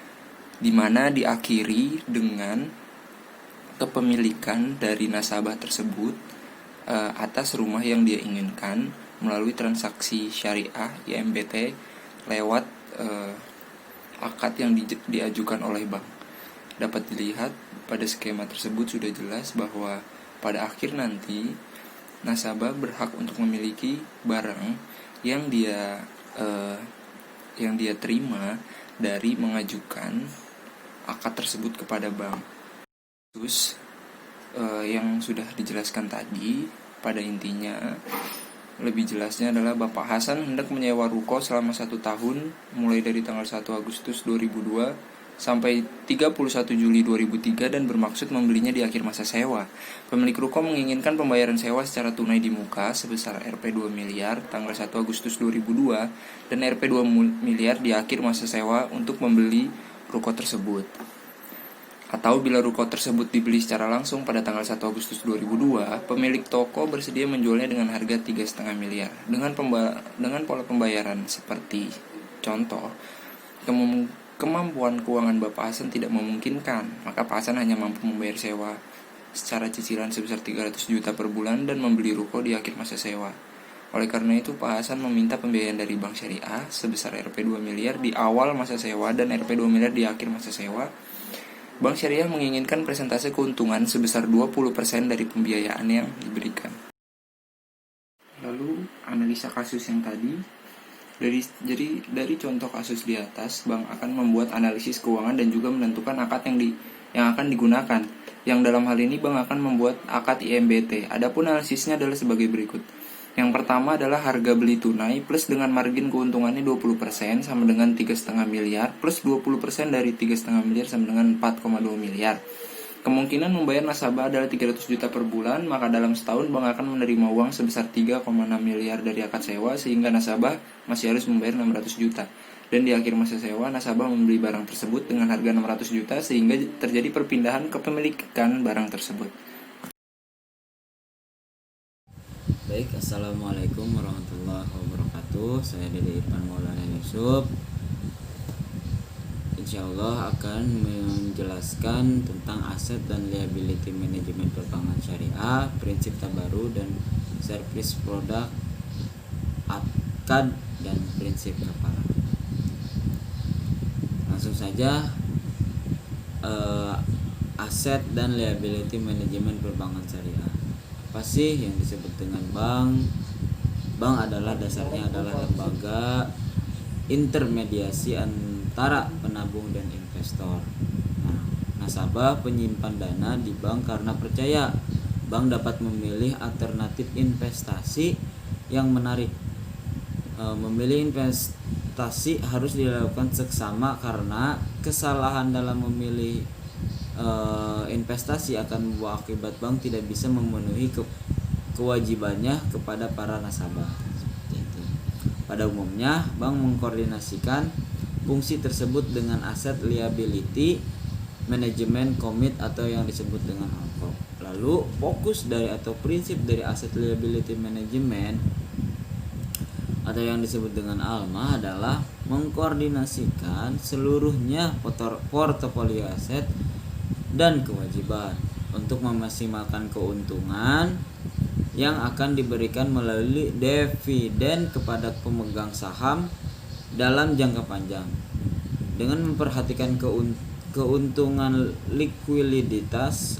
di mana diakhiri dengan kepemilikan dari nasabah tersebut atas rumah yang dia inginkan melalui transaksi syariah IMBT lewat akad yang diajukan oleh bank. Dapat dilihat pada skema tersebut sudah jelas bahwa pada akhir nanti nasabah berhak untuk memiliki barang yang dia terima dari mengajukan akad tersebut kepada bank. Terus yang sudah dijelaskan tadi, pada intinya lebih jelasnya adalah Bapak Hasan hendak menyewa ruko selama 1 tahun mulai dari tanggal 1 Agustus 2002 sampai 31 Juli 2003 dan bermaksud membelinya di akhir masa sewa. Pemilik ruko menginginkan pembayaran sewa secara tunai di muka sebesar Rp 2 miliar tanggal 1 Agustus 2002 dan Rp 2 miliar di akhir masa sewa untuk membeli ruko tersebut. Atau bila ruko tersebut dibeli secara langsung pada tanggal 1 Agustus 2002, pemilik toko bersedia menjualnya dengan harga 3,5 miliar. Dengan pola pembayaran seperti contoh, kemampuan keuangan Bapak Hasan tidak memungkinkan, maka Pak Hasan hanya mampu membayar sewa secara cicilan sebesar 300 juta per bulan dan membeli ruko di akhir masa sewa. Oleh karena itu, Pak Hasan meminta pembiayaan dari Bank Syariah sebesar Rp 2 miliar di awal masa sewa dan Rp 2 miliar di akhir masa sewa. Bank Syariah menginginkan persentase keuntungan sebesar 20% dari pembiayaan yang diberikan. Lalu, analisa kasus yang tadi. Dari contoh kasus di atas, bank akan membuat analisis keuangan dan juga menentukan akad yang akan digunakan. Yang dalam hal ini, bank akan membuat akad IMBT. Adapun analisisnya adalah sebagai berikut. Yang pertama adalah harga beli tunai plus dengan margin keuntungannya 20% sama dengan 3,5 miliar plus 20% dari 3,5 miliar sama dengan 4,2 miliar. Kemungkinan membayar nasabah adalah 300 juta per bulan, maka dalam setahun bank akan menerima uang sebesar 3,6 miliar dari akad sewa sehingga nasabah masih harus membayar 600 juta. Dan di akhir masa sewa, nasabah membeli barang tersebut dengan harga 600 juta sehingga terjadi perpindahan kepemilikan barang tersebut. Baik, assalamualaikum warahmatullahi wabarakatuh. Saya Dede Irfan Maulana Yusuf. Insyaallah akan menjelaskan tentang aset dan liability manajemen perbankan syariah, prinsip tabaru dan service produk, akad dan prinsip kafarah. Langsung saja, aset dan liability manajemen perbankan syariah. Apa sih yang disebut dengan bank? Bank adalah dasarnya adalah lembaga intermediasi antara penabung dan investor. Nah, nasabah penyimpan dana di bank karena percaya bank dapat memilih alternatif investasi yang menarik. Memilih investasi harus dilakukan seksama karena kesalahan dalam memilih investasi akan membawa akibat bank tidak bisa memenuhi kewajibannya kepada para nasabah. Pada umumnya, bank mengkoordinasikan fungsi tersebut dengan aset liability management commit atau yang disebut dengan ALCO. Lalu, fokus dari atau prinsip dari aset liability management atau yang disebut dengan ALMA adalah mengkoordinasikan seluruhnya portofolio aset dan kewajiban untuk memaksimalkan keuntungan yang akan diberikan melalui dividen kepada pemegang saham dalam jangka panjang dengan memperhatikan keuntungan likuiditas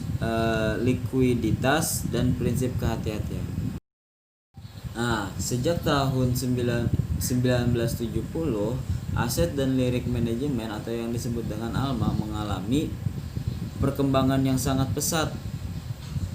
dan prinsip kehati-hatian. Nah, sejak tahun 1970, aset dan lirik manajemen atau yang disebut dengan ALMA mengalami perkembangan yang sangat pesat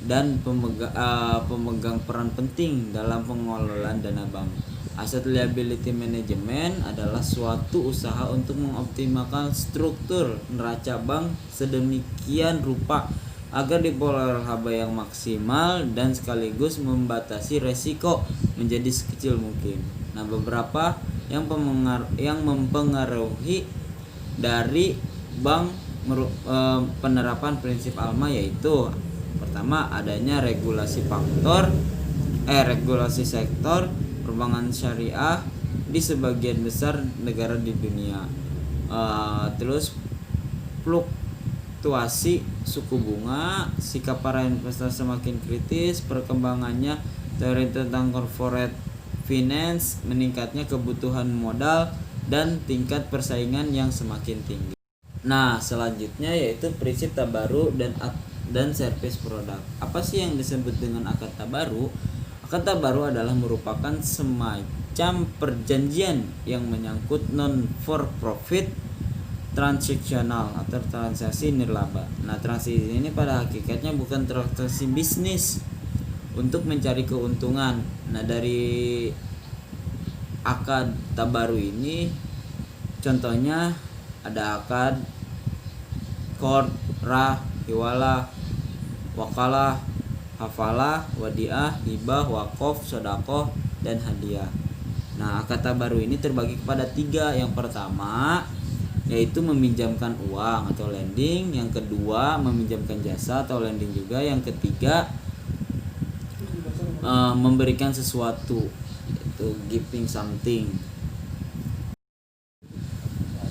dan pemegang peran penting dalam pengelolaan dana bank. Asset liability management adalah suatu usaha untuk mengoptimalkan struktur neraca bank sedemikian rupa agar diperoleh laba yang maksimal dan sekaligus membatasi resiko menjadi sekecil mungkin. Nah, beberapa yang mempengaruhi dari bank penerapan prinsip ALMA yaitu pertama adanya regulasi sektor perbankan syariah di sebagian besar negara di dunia. Terus fluktuasi suku bunga, sikap para investor semakin kritis, perkembangannya teori tentang corporate finance, meningkatnya kebutuhan modal dan tingkat persaingan yang semakin tinggi. Nah, selanjutnya yaitu prinsip tabaru dan service produk. Apa sih yang disebut dengan akad tabaru? Akad tabaru adalah merupakan semacam perjanjian yang menyangkut non for profit transaksional atau transaksi nirlaba. Nah, transaksi ini pada hakikatnya bukan transaksi bisnis untuk mencari keuntungan. Nah, dari akad tabaru ini contohnya ada akad qard, rah, hiwalah, wakalah, hafalah, wadiah, hibah, wakof, sodakoh, dan hadiah. Nah, akad tabaru ini terbagi kepada 3. Yang pertama yaitu meminjamkan uang atau lending, yang kedua meminjamkan jasa atau lending juga, yang ketiga memberikan sesuatu yaitu giving something.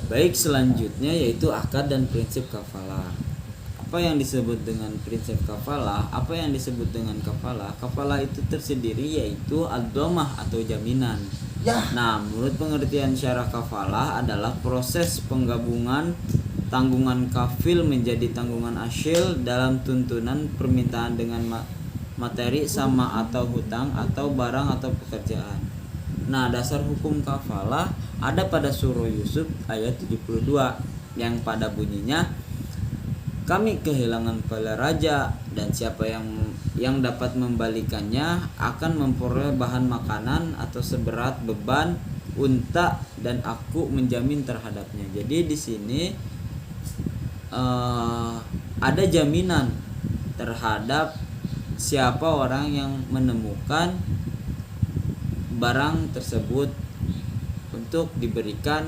Baik, selanjutnya yaitu akad dan prinsip kafalah. Apa yang disebut dengan prinsip kafalah? Apa yang disebut dengan kafalah? Kafalah itu tersendiri yaitu ad-dhamah atau jaminan. Nah, menurut pengertian syarah kafalah adalah proses penggabungan tanggungan kafil menjadi tanggungan asyil dalam tuntunan permintaan dengan materi sama atau hutang atau barang atau pekerjaan. Nah, dasar hukum kafalah ada pada surah Yusuf ayat 72 yang pada bunyinya, kami kehilangan kepala raja dan siapa yang dapat membalikannya akan memperoleh bahan makanan atau seberat beban unta dan aku menjamin terhadapnya. Jadi di sini ada jaminan terhadap siapa orang yang menemukan barang tersebut untuk diberikan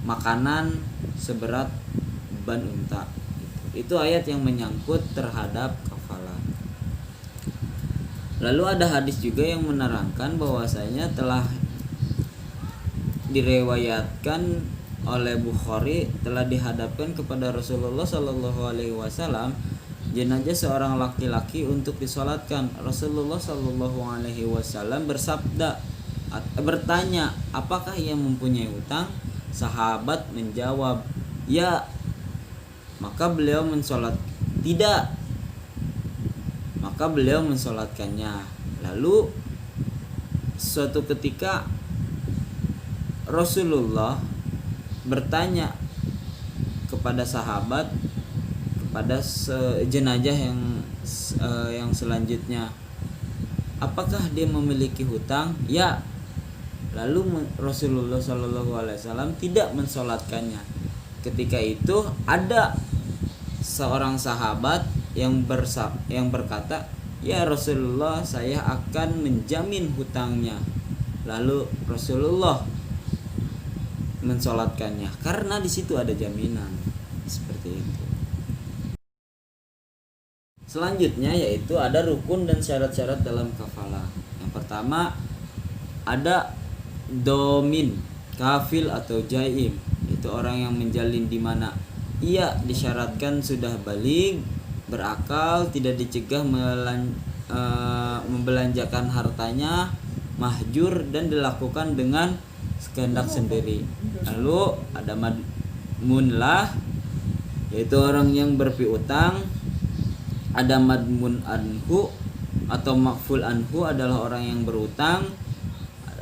makanan seberat beban unta. Itu ayat yang menyangkut terhadap kafalah. Lalu ada hadis juga yang menerangkan bahwasanya telah diriwayatkan oleh Bukhari telah dihadapkan kepada Rasulullah Shallallahu Alaihi Wasallam jenazah seorang laki-laki untuk disolatkan. Rasulullah Shallallahu Alaihi Wasallam bertanya, apakah ia mempunyai hutang? Sahabat menjawab, ya. Maka beliau tidak. Maka beliau mensolatkannya. Lalu suatu ketika Rasulullah bertanya kepada sahabat, kepada jenazah yang selanjutnya, apakah dia memiliki hutang? Ya. Lalu Rasulullah SAW tidak mensolatkannya. Ketika itu ada seorang sahabat yang berkata, ya Rasulullah, saya akan menjamin hutangnya. Lalu Rasulullah mensolatkannya karena di situ ada jaminan. Seperti itu. Selanjutnya yaitu ada rukun dan syarat-syarat dalam kafalah. Yang pertama ada domin, kafil atau jaim, itu orang yang menjalin di mana ia disyaratkan sudah baligh, berakal, tidak dicegah membelanjakan hartanya, mahjur dan dilakukan dengan kehendak sendiri. Lalu ada madmunlah, yaitu orang yang berpiutang, ada madmun anhu, atau maf'ul anhu adalah orang yang berutang,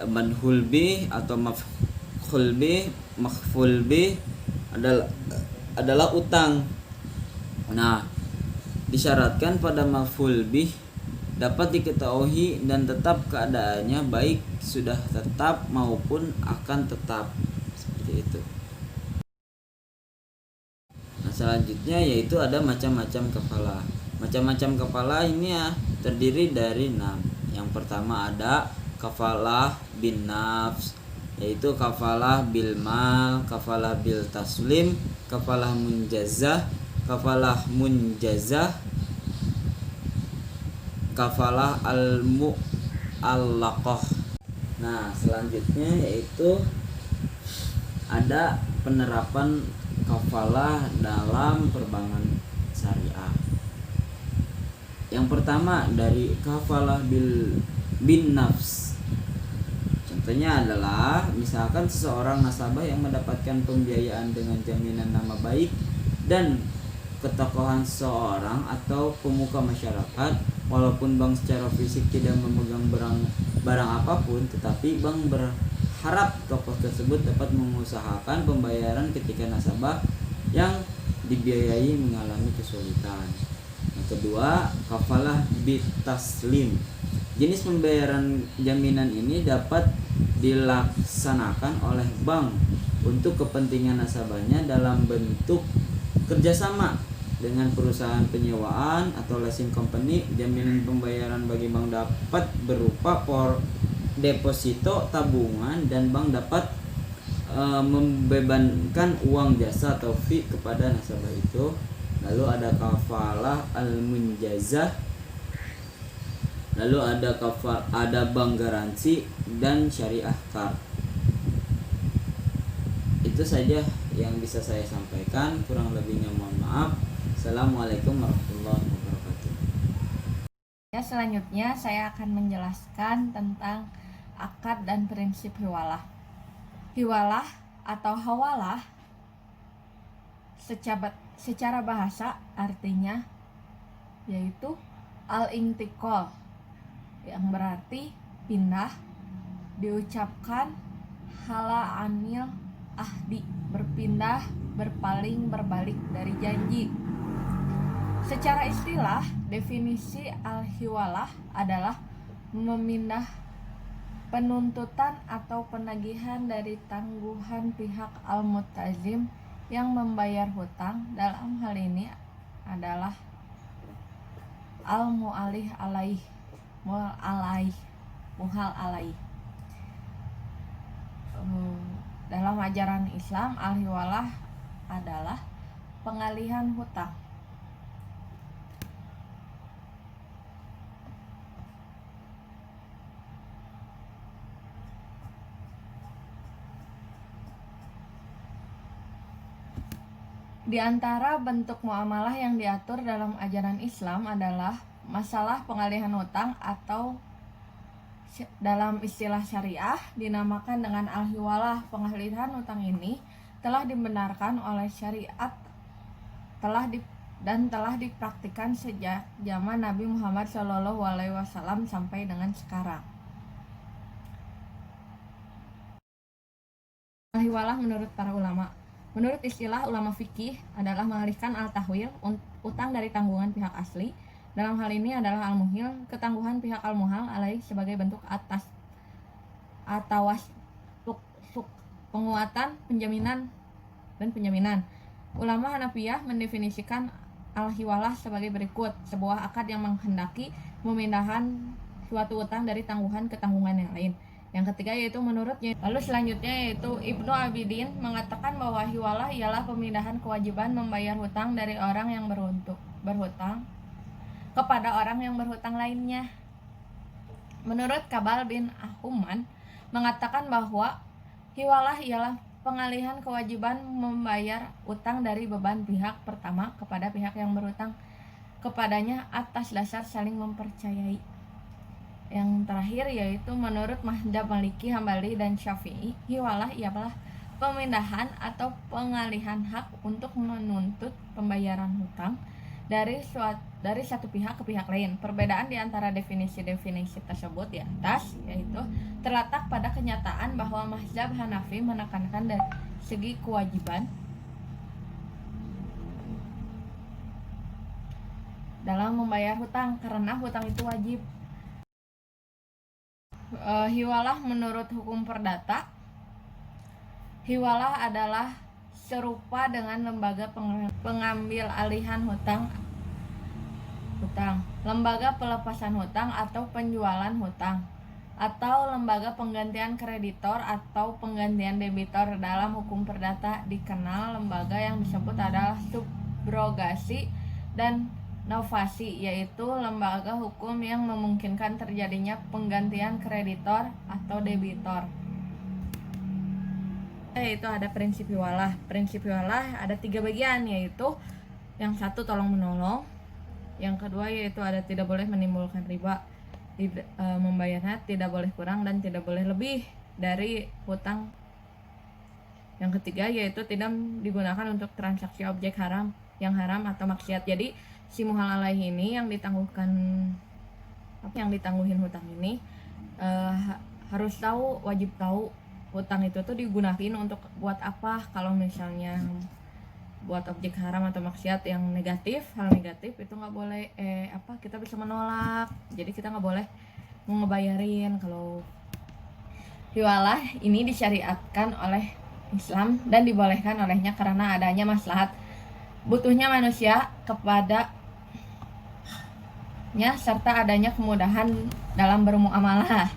madhul bih atau maf'ul bih adalah utang. Nah, disyaratkan pada maf'ul bih dapat diketahui dan tetap keadaannya baik sudah tetap maupun akan tetap, seperti itu. Nah, selanjutnya yaitu ada macam-macam kafalah. Macam-macam kafalah ini terdiri dari 6. Yang pertama ada kafalah bin nafs, yaitu kafalah bil mal, kafalah bil taslim, kafalah munjazah, kafalah al mu'allaqah. Nah, selanjutnya yaitu ada penerapan kafalah dalam perbankan syariah. Yang pertama dari kafalah bin nafs. Contohnya adalah misalkan seseorang nasabah yang mendapatkan pembiayaan dengan jaminan nama baik dan ketokohan seseorang atau pemuka masyarakat, walaupun bank secara fisik tidak memegang barang apapun, tetapi bank berharap tokoh tersebut dapat mengusahakan pembayaran ketika nasabah yang dibiayai mengalami kesulitan. Yang kedua, kafalah bitaslim. Jenis pembayaran jaminan ini dapat dilaksanakan oleh bank untuk kepentingan nasabahnya dalam bentuk kerjasama dengan perusahaan penyewaan atau leasing company. Jaminan pembayaran bagi bank dapat berupa deposito, tabungan, dan bank dapat membebankan uang jasa atau fee kepada nasabah itu. Lalu ada kafalah al-munjazah, lalu ada bank garansi dan syariah card. Itu saja yang bisa saya sampaikan, kurang lebihnya mohon maaf. Assalamualaikum warahmatullahi wabarakatuh. Ya, selanjutnya saya akan menjelaskan tentang akad dan prinsip hiwalah. Hiwalah atau hawalah secara bahasa artinya yaitu al-intiqal, yang berarti pindah, diucapkan hala anil ahdi, berpindah, berpaling, berbalik dari janji. Secara istilah, definisi al-hiwalah adalah memindah penuntutan atau penagihan dari tangguhan pihak al-multazim yang membayar hutang. Dalam hal ini adalah al-mu'alih alaih, muhal alaih. Dalam ajaran Islam, al-hiwalah adalah pengalihan hutang. Di antara bentuk muamalah yang diatur dalam ajaran Islam adalah masalah pengalihan hutang atau dalam istilah syariah dinamakan dengan al-hiwalah. Pengalihan hutang ini telah dibenarkan oleh syariat telah dipraktikkan sejak zaman Nabi Muhammad SAW sampai dengan sekarang. Al-hiwalah menurut para ulama. Menurut istilah ulama fikih adalah mengalihkan al-tahwil, utang dari tanggungan pihak asli. Dalam hal ini adalah al-muhil, ketangguhan pihak al-muhal alaih sebagai bentuk atas atau penguatan, penjaminan dan penjaminan. Ulama Hanafiyah mendefinisikan al-hiwalah sebagai berikut: sebuah akad yang menghendaki pemindahan suatu utang dari tanggungan ke tanggungan yang lain. Yang ketiga yaitu menurutnya. Lalu selanjutnya yaitu Ibnu Abidin mengatakan bahwa hiwalah ialah pemindahan kewajiban membayar hutang dari orang yang berhutang kepada orang yang berhutang lainnya. Menurut Kabal bin Ahuman mengatakan bahwa hiwalah ialah pengalihan kewajiban membayar utang dari beban pihak pertama kepada pihak yang berhutang kepadanya atas dasar saling mempercayai. Yang terakhir yaitu menurut mazhab Maliki, Hambali, dan Syafi'i, hiwalah ialah pemindahan atau pengalihan hak untuk menuntut pembayaran hutang dari satu pihak ke pihak lain. Perbedaan di antara definisi-definisi tersebut di atas yaitu terletak pada kenyataan bahwa mazhab Hanafi menekankan dari segi kewajiban dalam membayar hutang karena hutang itu wajib. Hiwalah menurut hukum perdata, hiwalah adalah serupa dengan lembaga pengambil alihan hutang, lembaga pelepasan hutang atau penjualan hutang, atau lembaga penggantian kreditor atau penggantian debitor. Dalam hukum perdata dikenal lembaga yang disebut adalah subrogasi dan novasi, yaitu lembaga hukum yang memungkinkan terjadinya penggantian kreditor atau debitor. Itu ada prinsip hiwalah. Prinsip hiwalah ada 3 bagian, yaitu yang satu tolong menolong, yang kedua yaitu ada tidak boleh menimbulkan riba, membayarnya tidak boleh kurang dan tidak boleh lebih dari hutang. Yang ketiga yaitu tidak digunakan untuk transaksi objek haram, yang haram atau maksiat. Jadi si muhal alaih ini yang ditangguhin hutang ini harus tahu, wajib tahu hutang itu tuh digunakan untuk buat apa. Kalau misalnya buat objek haram atau maksiat yang negatif, hal negatif itu nggak boleh kita bisa menolak. Jadi kita nggak boleh mau ngebayarin. Kalau hiwalah ini disyariatkan oleh Islam dan dibolehkan olehnya karena adanya maslahat butuhnya manusia kepadanya serta adanya kemudahan dalam bermuamalah.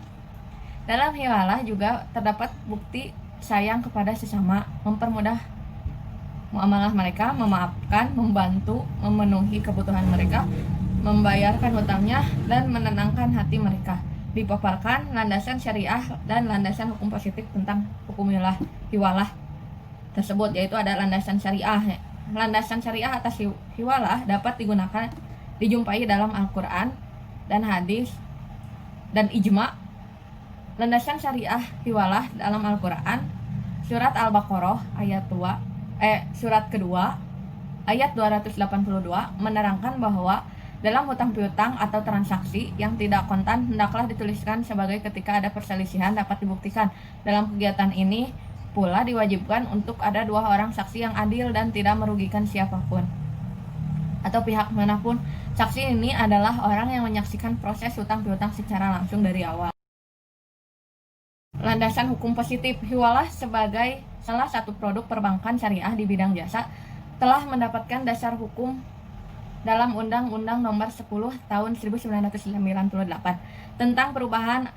Dalam hiwalah juga terdapat bukti sayang kepada sesama, mempermudah muamalah mereka, memaafkan, membantu, memenuhi kebutuhan mereka, membayarkan hutangnya, dan menenangkan hati mereka. Dipaparkan landasan syariah dan landasan hukum positif tentang hukum hiwalah tersebut, yaitu ada landasan syariah. Landasan syariah atas hiwalah dapat dijumpai dalam Al-Quran dan hadis dan ijma'. Landasan syariah hiwalah dalam Al-Quran surat Al-Baqarah surat kedua ayat 282 menerangkan bahwa dalam hutang piutang atau transaksi yang tidak kontan hendaklah dituliskan sebagai ketika ada perselisihan dapat dibuktikan. Dalam kegiatan ini pula diwajibkan untuk ada 2 orang saksi yang adil dan tidak merugikan siapapun atau pihak manapun. Saksi ini adalah orang yang menyaksikan proses hutang piutang secara langsung dari awal. Landasan hukum positif hiwalah sebagai salah satu produk perbankan syariah di bidang jasa telah mendapatkan dasar hukum dalam Undang-Undang Nomor 10 Tahun 1998 tentang perubahan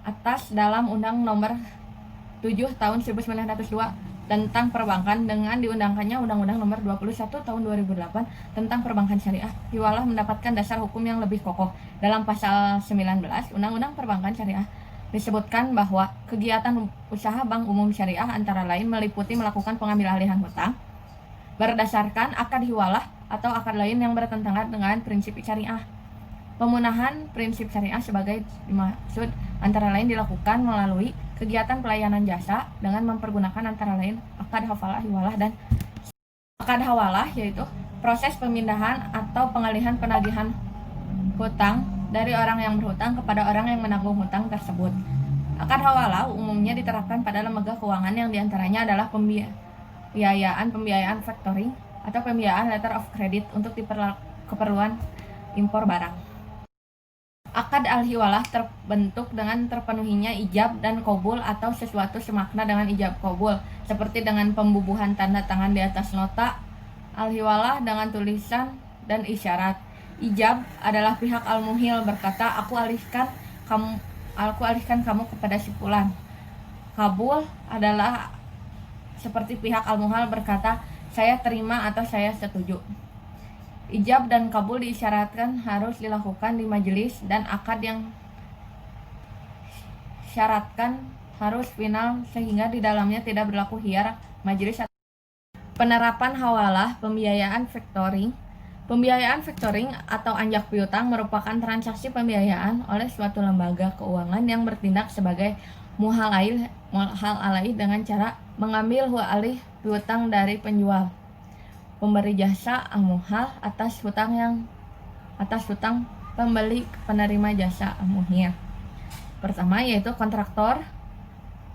atas dalam Undang Nomor 7 Tahun 1902 tentang perbankan dengan diundangkannya Undang-Undang Nomor 21 Tahun 2008 tentang perbankan syariah. Hiwalah mendapatkan dasar hukum yang lebih kokoh. Dalam pasal 19 Undang-Undang Perbankan Syariah disebutkan bahwa kegiatan usaha bank umum syariah antara lain meliputi melakukan pengambil alihan hutang berdasarkan akad hiwalah atau akad lain yang bertentangan dengan prinsip syariah. Pemenuhan prinsip syariah sebagai dimaksud antara lain dilakukan melalui kegiatan pelayanan jasa dengan mempergunakan antara lain akad hiwalah dan akad hawalah, yaitu proses pemindahan atau pengalihan penagihan hutang dari orang yang berhutang kepada orang yang menanggung hutang tersebut. Akad hawalah umumnya diterapkan pada lembaga keuangan yang diantaranya adalah pembiayaan factoring atau pembiayaan letter of credit untuk keperluan impor barang. Akad al-hiwalah terbentuk dengan terpenuhinya ijab dan qabul atau sesuatu semakna dengan ijab qabul, seperti dengan pembubuhan tanda tangan di atas nota al-hiwalah dengan tulisan dan isyarat. Ijab adalah pihak al-muhil berkata, aku alihkan kamu kepada si fulan. Kabul adalah seperti pihak al-muhal berkata, saya terima atau saya setuju. Ijab dan kabul diisyaratkan harus dilakukan di majelis dan akad yang syaratkan harus final sehingga di dalamnya tidak berlaku khiyar majelis. Penerapan hawalah pembiayaan factoring. Pembiayaan factoring atau anjak piutang merupakan transaksi pembiayaan oleh suatu lembaga keuangan yang bertindak sebagai muhal alaih dengan cara mengambil alih piutang dari penjual. pemberi jasa al-muhal atas hutang pembeli penerima jasa al-muhil. Pertama yaitu kontraktor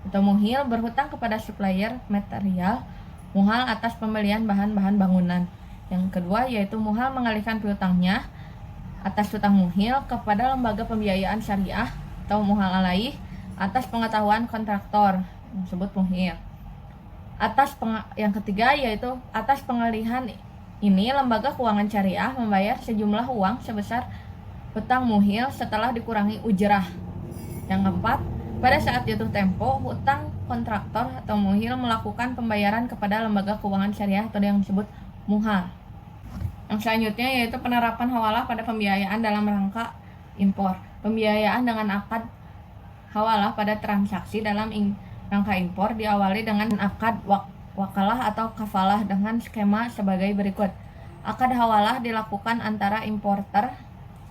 atau muhil berhutang kepada supplier material muhal atas pembelian bahan-bahan bangunan. Yang kedua yaitu muhal mengalihkan piutangnya atas hutang muhil kepada lembaga pembiayaan syariah atau muhal alaih atas pengetahuan kontraktor yang disebut muhil. Yang ketiga yaitu atas pengalihan ini lembaga keuangan syariah membayar sejumlah uang sebesar hutang muhil setelah dikurangi ujrah. Yang keempat, pada saat jatuh tempo, hutang kontraktor atau muhil melakukan pembayaran kepada lembaga keuangan syariah atau yang disebut muhal. Yang selanjutnya yaitu penerapan hawalah pada pembiayaan dalam rangka impor. Pembiayaan dengan akad hawalah pada transaksi dalam rangka impor diawali dengan akad wakalah atau kafalah dengan skema sebagai berikut. Akad hawalah dilakukan antara importer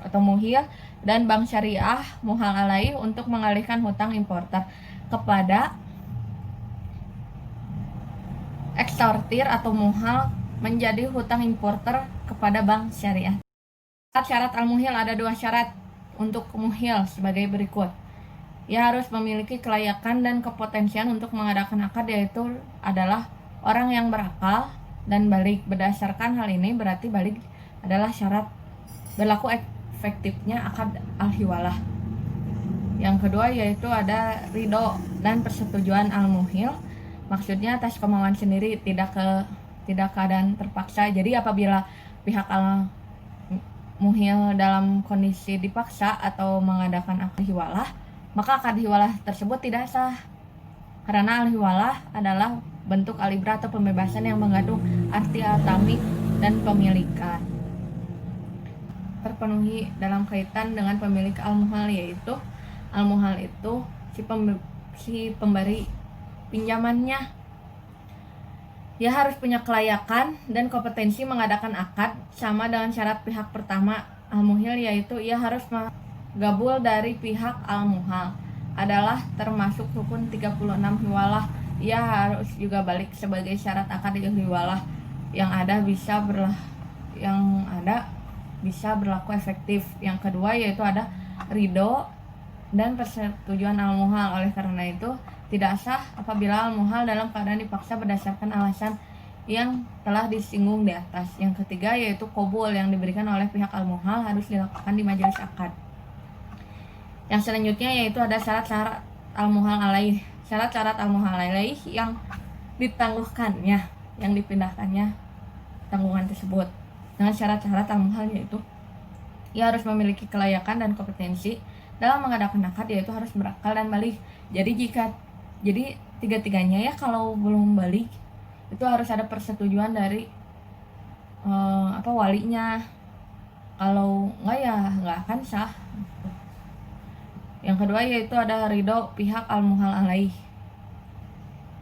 atau muhil dan bank syariah muhal alaih untuk mengalihkan hutang importer kepada eksportir atau muhal menjadi hutang importer kepada bank syariah. Syarat al-muhil ada 2 syarat untuk muhil sebagai berikut. Ia harus memiliki kelayakan dan kepotensian untuk mengadakan akad, yaitu adalah orang yang berakal dan balik. Berdasarkan hal ini berarti balik adalah syarat berlaku efektifnya akad al-hiwalah. Yang kedua yaitu ada ridho dan persetujuan al-muhil. Maksudnya atas kemauan sendiri, tidak keadaan terpaksa. Jadi apabila pihak al-muhil dalam kondisi dipaksa atau mengadakan akad hiwalah, maka akad hiwalah tersebut tidak sah. Karena al-hiwalah adalah bentuk al-ibrah atau pembebasan yang mengandung arti al-tamlik dan pemilikan. Terpenuhi dalam kaitan dengan pemilik al-muhal, yaitu al-muhal itu si pemberi pinjamannya. Dia harus punya kelayakan dan kompetensi mengadakan akad sama dengan syarat pihak pertama al-muhil, yaitu ia harus gabul dari pihak al-muhal adalah termasuk rukun 36 hiwalah. Ia harus juga balik sebagai syarat akad hiwalah yang ada bisa berlaku efektif. Yang kedua yaitu ada ridho dan persetujuan al-muhal. Oleh karena itu tidak sah apabila al-muhal dalam keadaan dipaksa berdasarkan alasan yang telah disinggung di atas. Yang ketiga yaitu qabul yang diberikan oleh pihak al-muhal harus dilakukan di majelis akad. Yang selanjutnya yaitu ada syarat-syarat al-muhal alaih. Syarat-syarat al-muhal alaih yang ditangguhkannya, yang dipindahkannya tanggungan tersebut. Dengan syarat-syarat al-muhal yaitu ia harus memiliki kelayakan dan kompetensi dalam mengadakan akad, yaitu harus berakal dan balik. Jadi tiga-tiganya ya, kalau belum balik itu harus ada persetujuan dari walinya. Kalau enggak ya enggak akan sah. Yang kedua yaitu ada ridho pihak al-muhal alaih.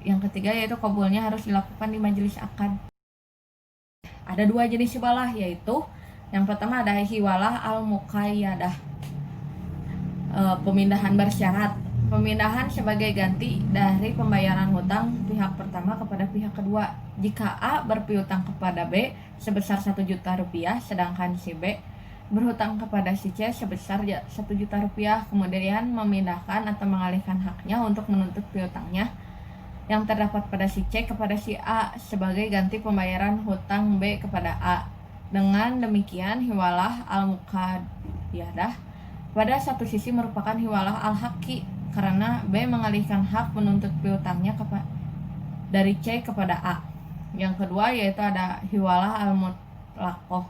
Yang ketiga yaitu qabulnya harus dilakukan di majelis akad. Ada 2 jenis hiwalah, yaitu yang pertama ada hiwalah al-muqayyadah, pemindahan bersyarat. Pemindahan sebagai ganti dari pembayaran hutang pihak pertama kepada pihak kedua. Jika A berpiutang kepada B sebesar 1 juta rupiah, sedangkan si B berhutang kepada si C sebesar 1 juta rupiah, kemudian memindahkan atau mengalihkan haknya untuk menuntut piutangnya yang terdapat pada si C kepada si A sebagai ganti pembayaran hutang B kepada A. Dengan demikian hiwalah al-muqayyadah pada satu sisi merupakan hiwalah al-haqqi karena B mengalihkan hak menuntut piutangnya dari C kepada A. Yang kedua yaitu ada hiwalah al-mutlaqah,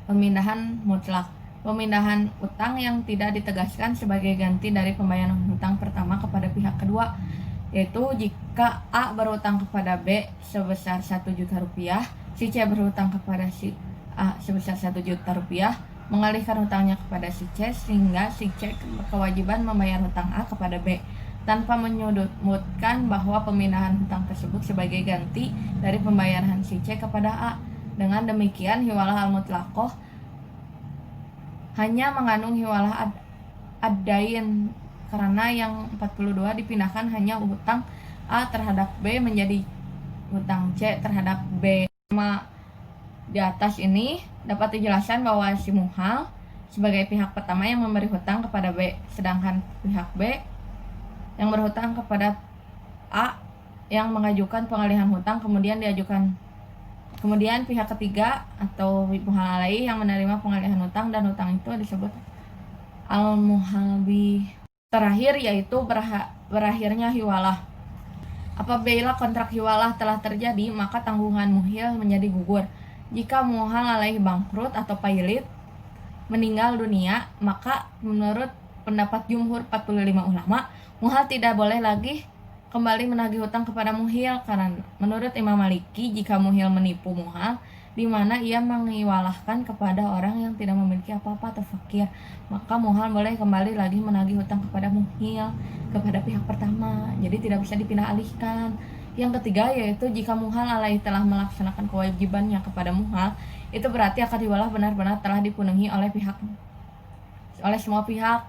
pemindahan mutlak, pemindahan utang yang tidak ditegaskan sebagai ganti dari pembayaran hutang pertama kepada pihak kedua, yaitu jika A berhutang kepada B sebesar 1 juta rupiah, si C berhutang kepada si A sebesar 1 juta rupiah, mengalihkan hutangnya kepada si C sehingga si C berkewajiban membayar hutang A kepada B tanpa menyebutkan bahwa pemindahan hutang tersebut sebagai ganti dari pembayaran si C kepada A. Dengan demikian hiwalah al-mutlaqah hanya mengandung hiwalah ad-dain karena yang 42 dipindahkan hanya hutang A terhadap B menjadi hutang C terhadap B. Di atas ini dapat dijelaskan bahwa si muhal sebagai pihak pertama yang memberi hutang kepada B, sedangkan pihak B yang berhutang kepada A yang mengajukan pengalihan hutang kemudian pihak ketiga atau muhal alaih yang menerima pengalihan hutang dan hutang itu disebut al-muhalbi. Terakhir yaitu berakhirnya hiwalah. Apabila kontrak hiwalah telah terjadi, maka tanggungan muhil menjadi gugur. Jika muhal alaih bangkrut atau pailit, meninggal dunia, maka menurut pendapat jumhur 45 ulama, muhal tidak boleh lagi kembali menagih hutang kepada muhil, karena menurut Imam Maliki, jika muhil menipu muhal di mana ia mengiwalahkan kepada orang yang tidak memiliki apa-apa atau fakir, maka muhal boleh kembali lagi menagih hutang kepada muhil, kepada pihak pertama, jadi tidak bisa dipindah alihkan. Yang ketiga yaitu jika muhal alaih telah melaksanakan kewajibannya kepada muhal, itu berarti akad hiwalah benar-benar telah dipenuhi oleh semua pihak.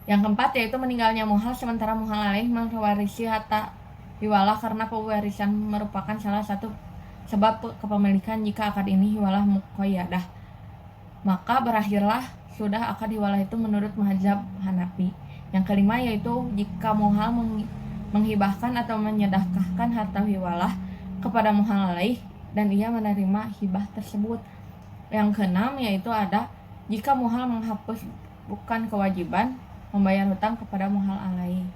Yang keempat yaitu meninggalnya muhal sementara muhal alaih mewarisi harta hiwalah, karena pewarisan merupakan salah satu sebab kepemilikan. Jika akad ini hiwalah muqayyadah, maka berakhirlah sudah akad hiwalah itu menurut mazhab Hanafi. Yang kelima yaitu jika muhal menghibahkan atau menyedekahkan harta hiwalah kepada muhal alaih dan ia menerima hibah tersebut. Yang keenam yaitu ada jika muhal menghapus bukan kewajiban membayar hutang kepada muhal alaih.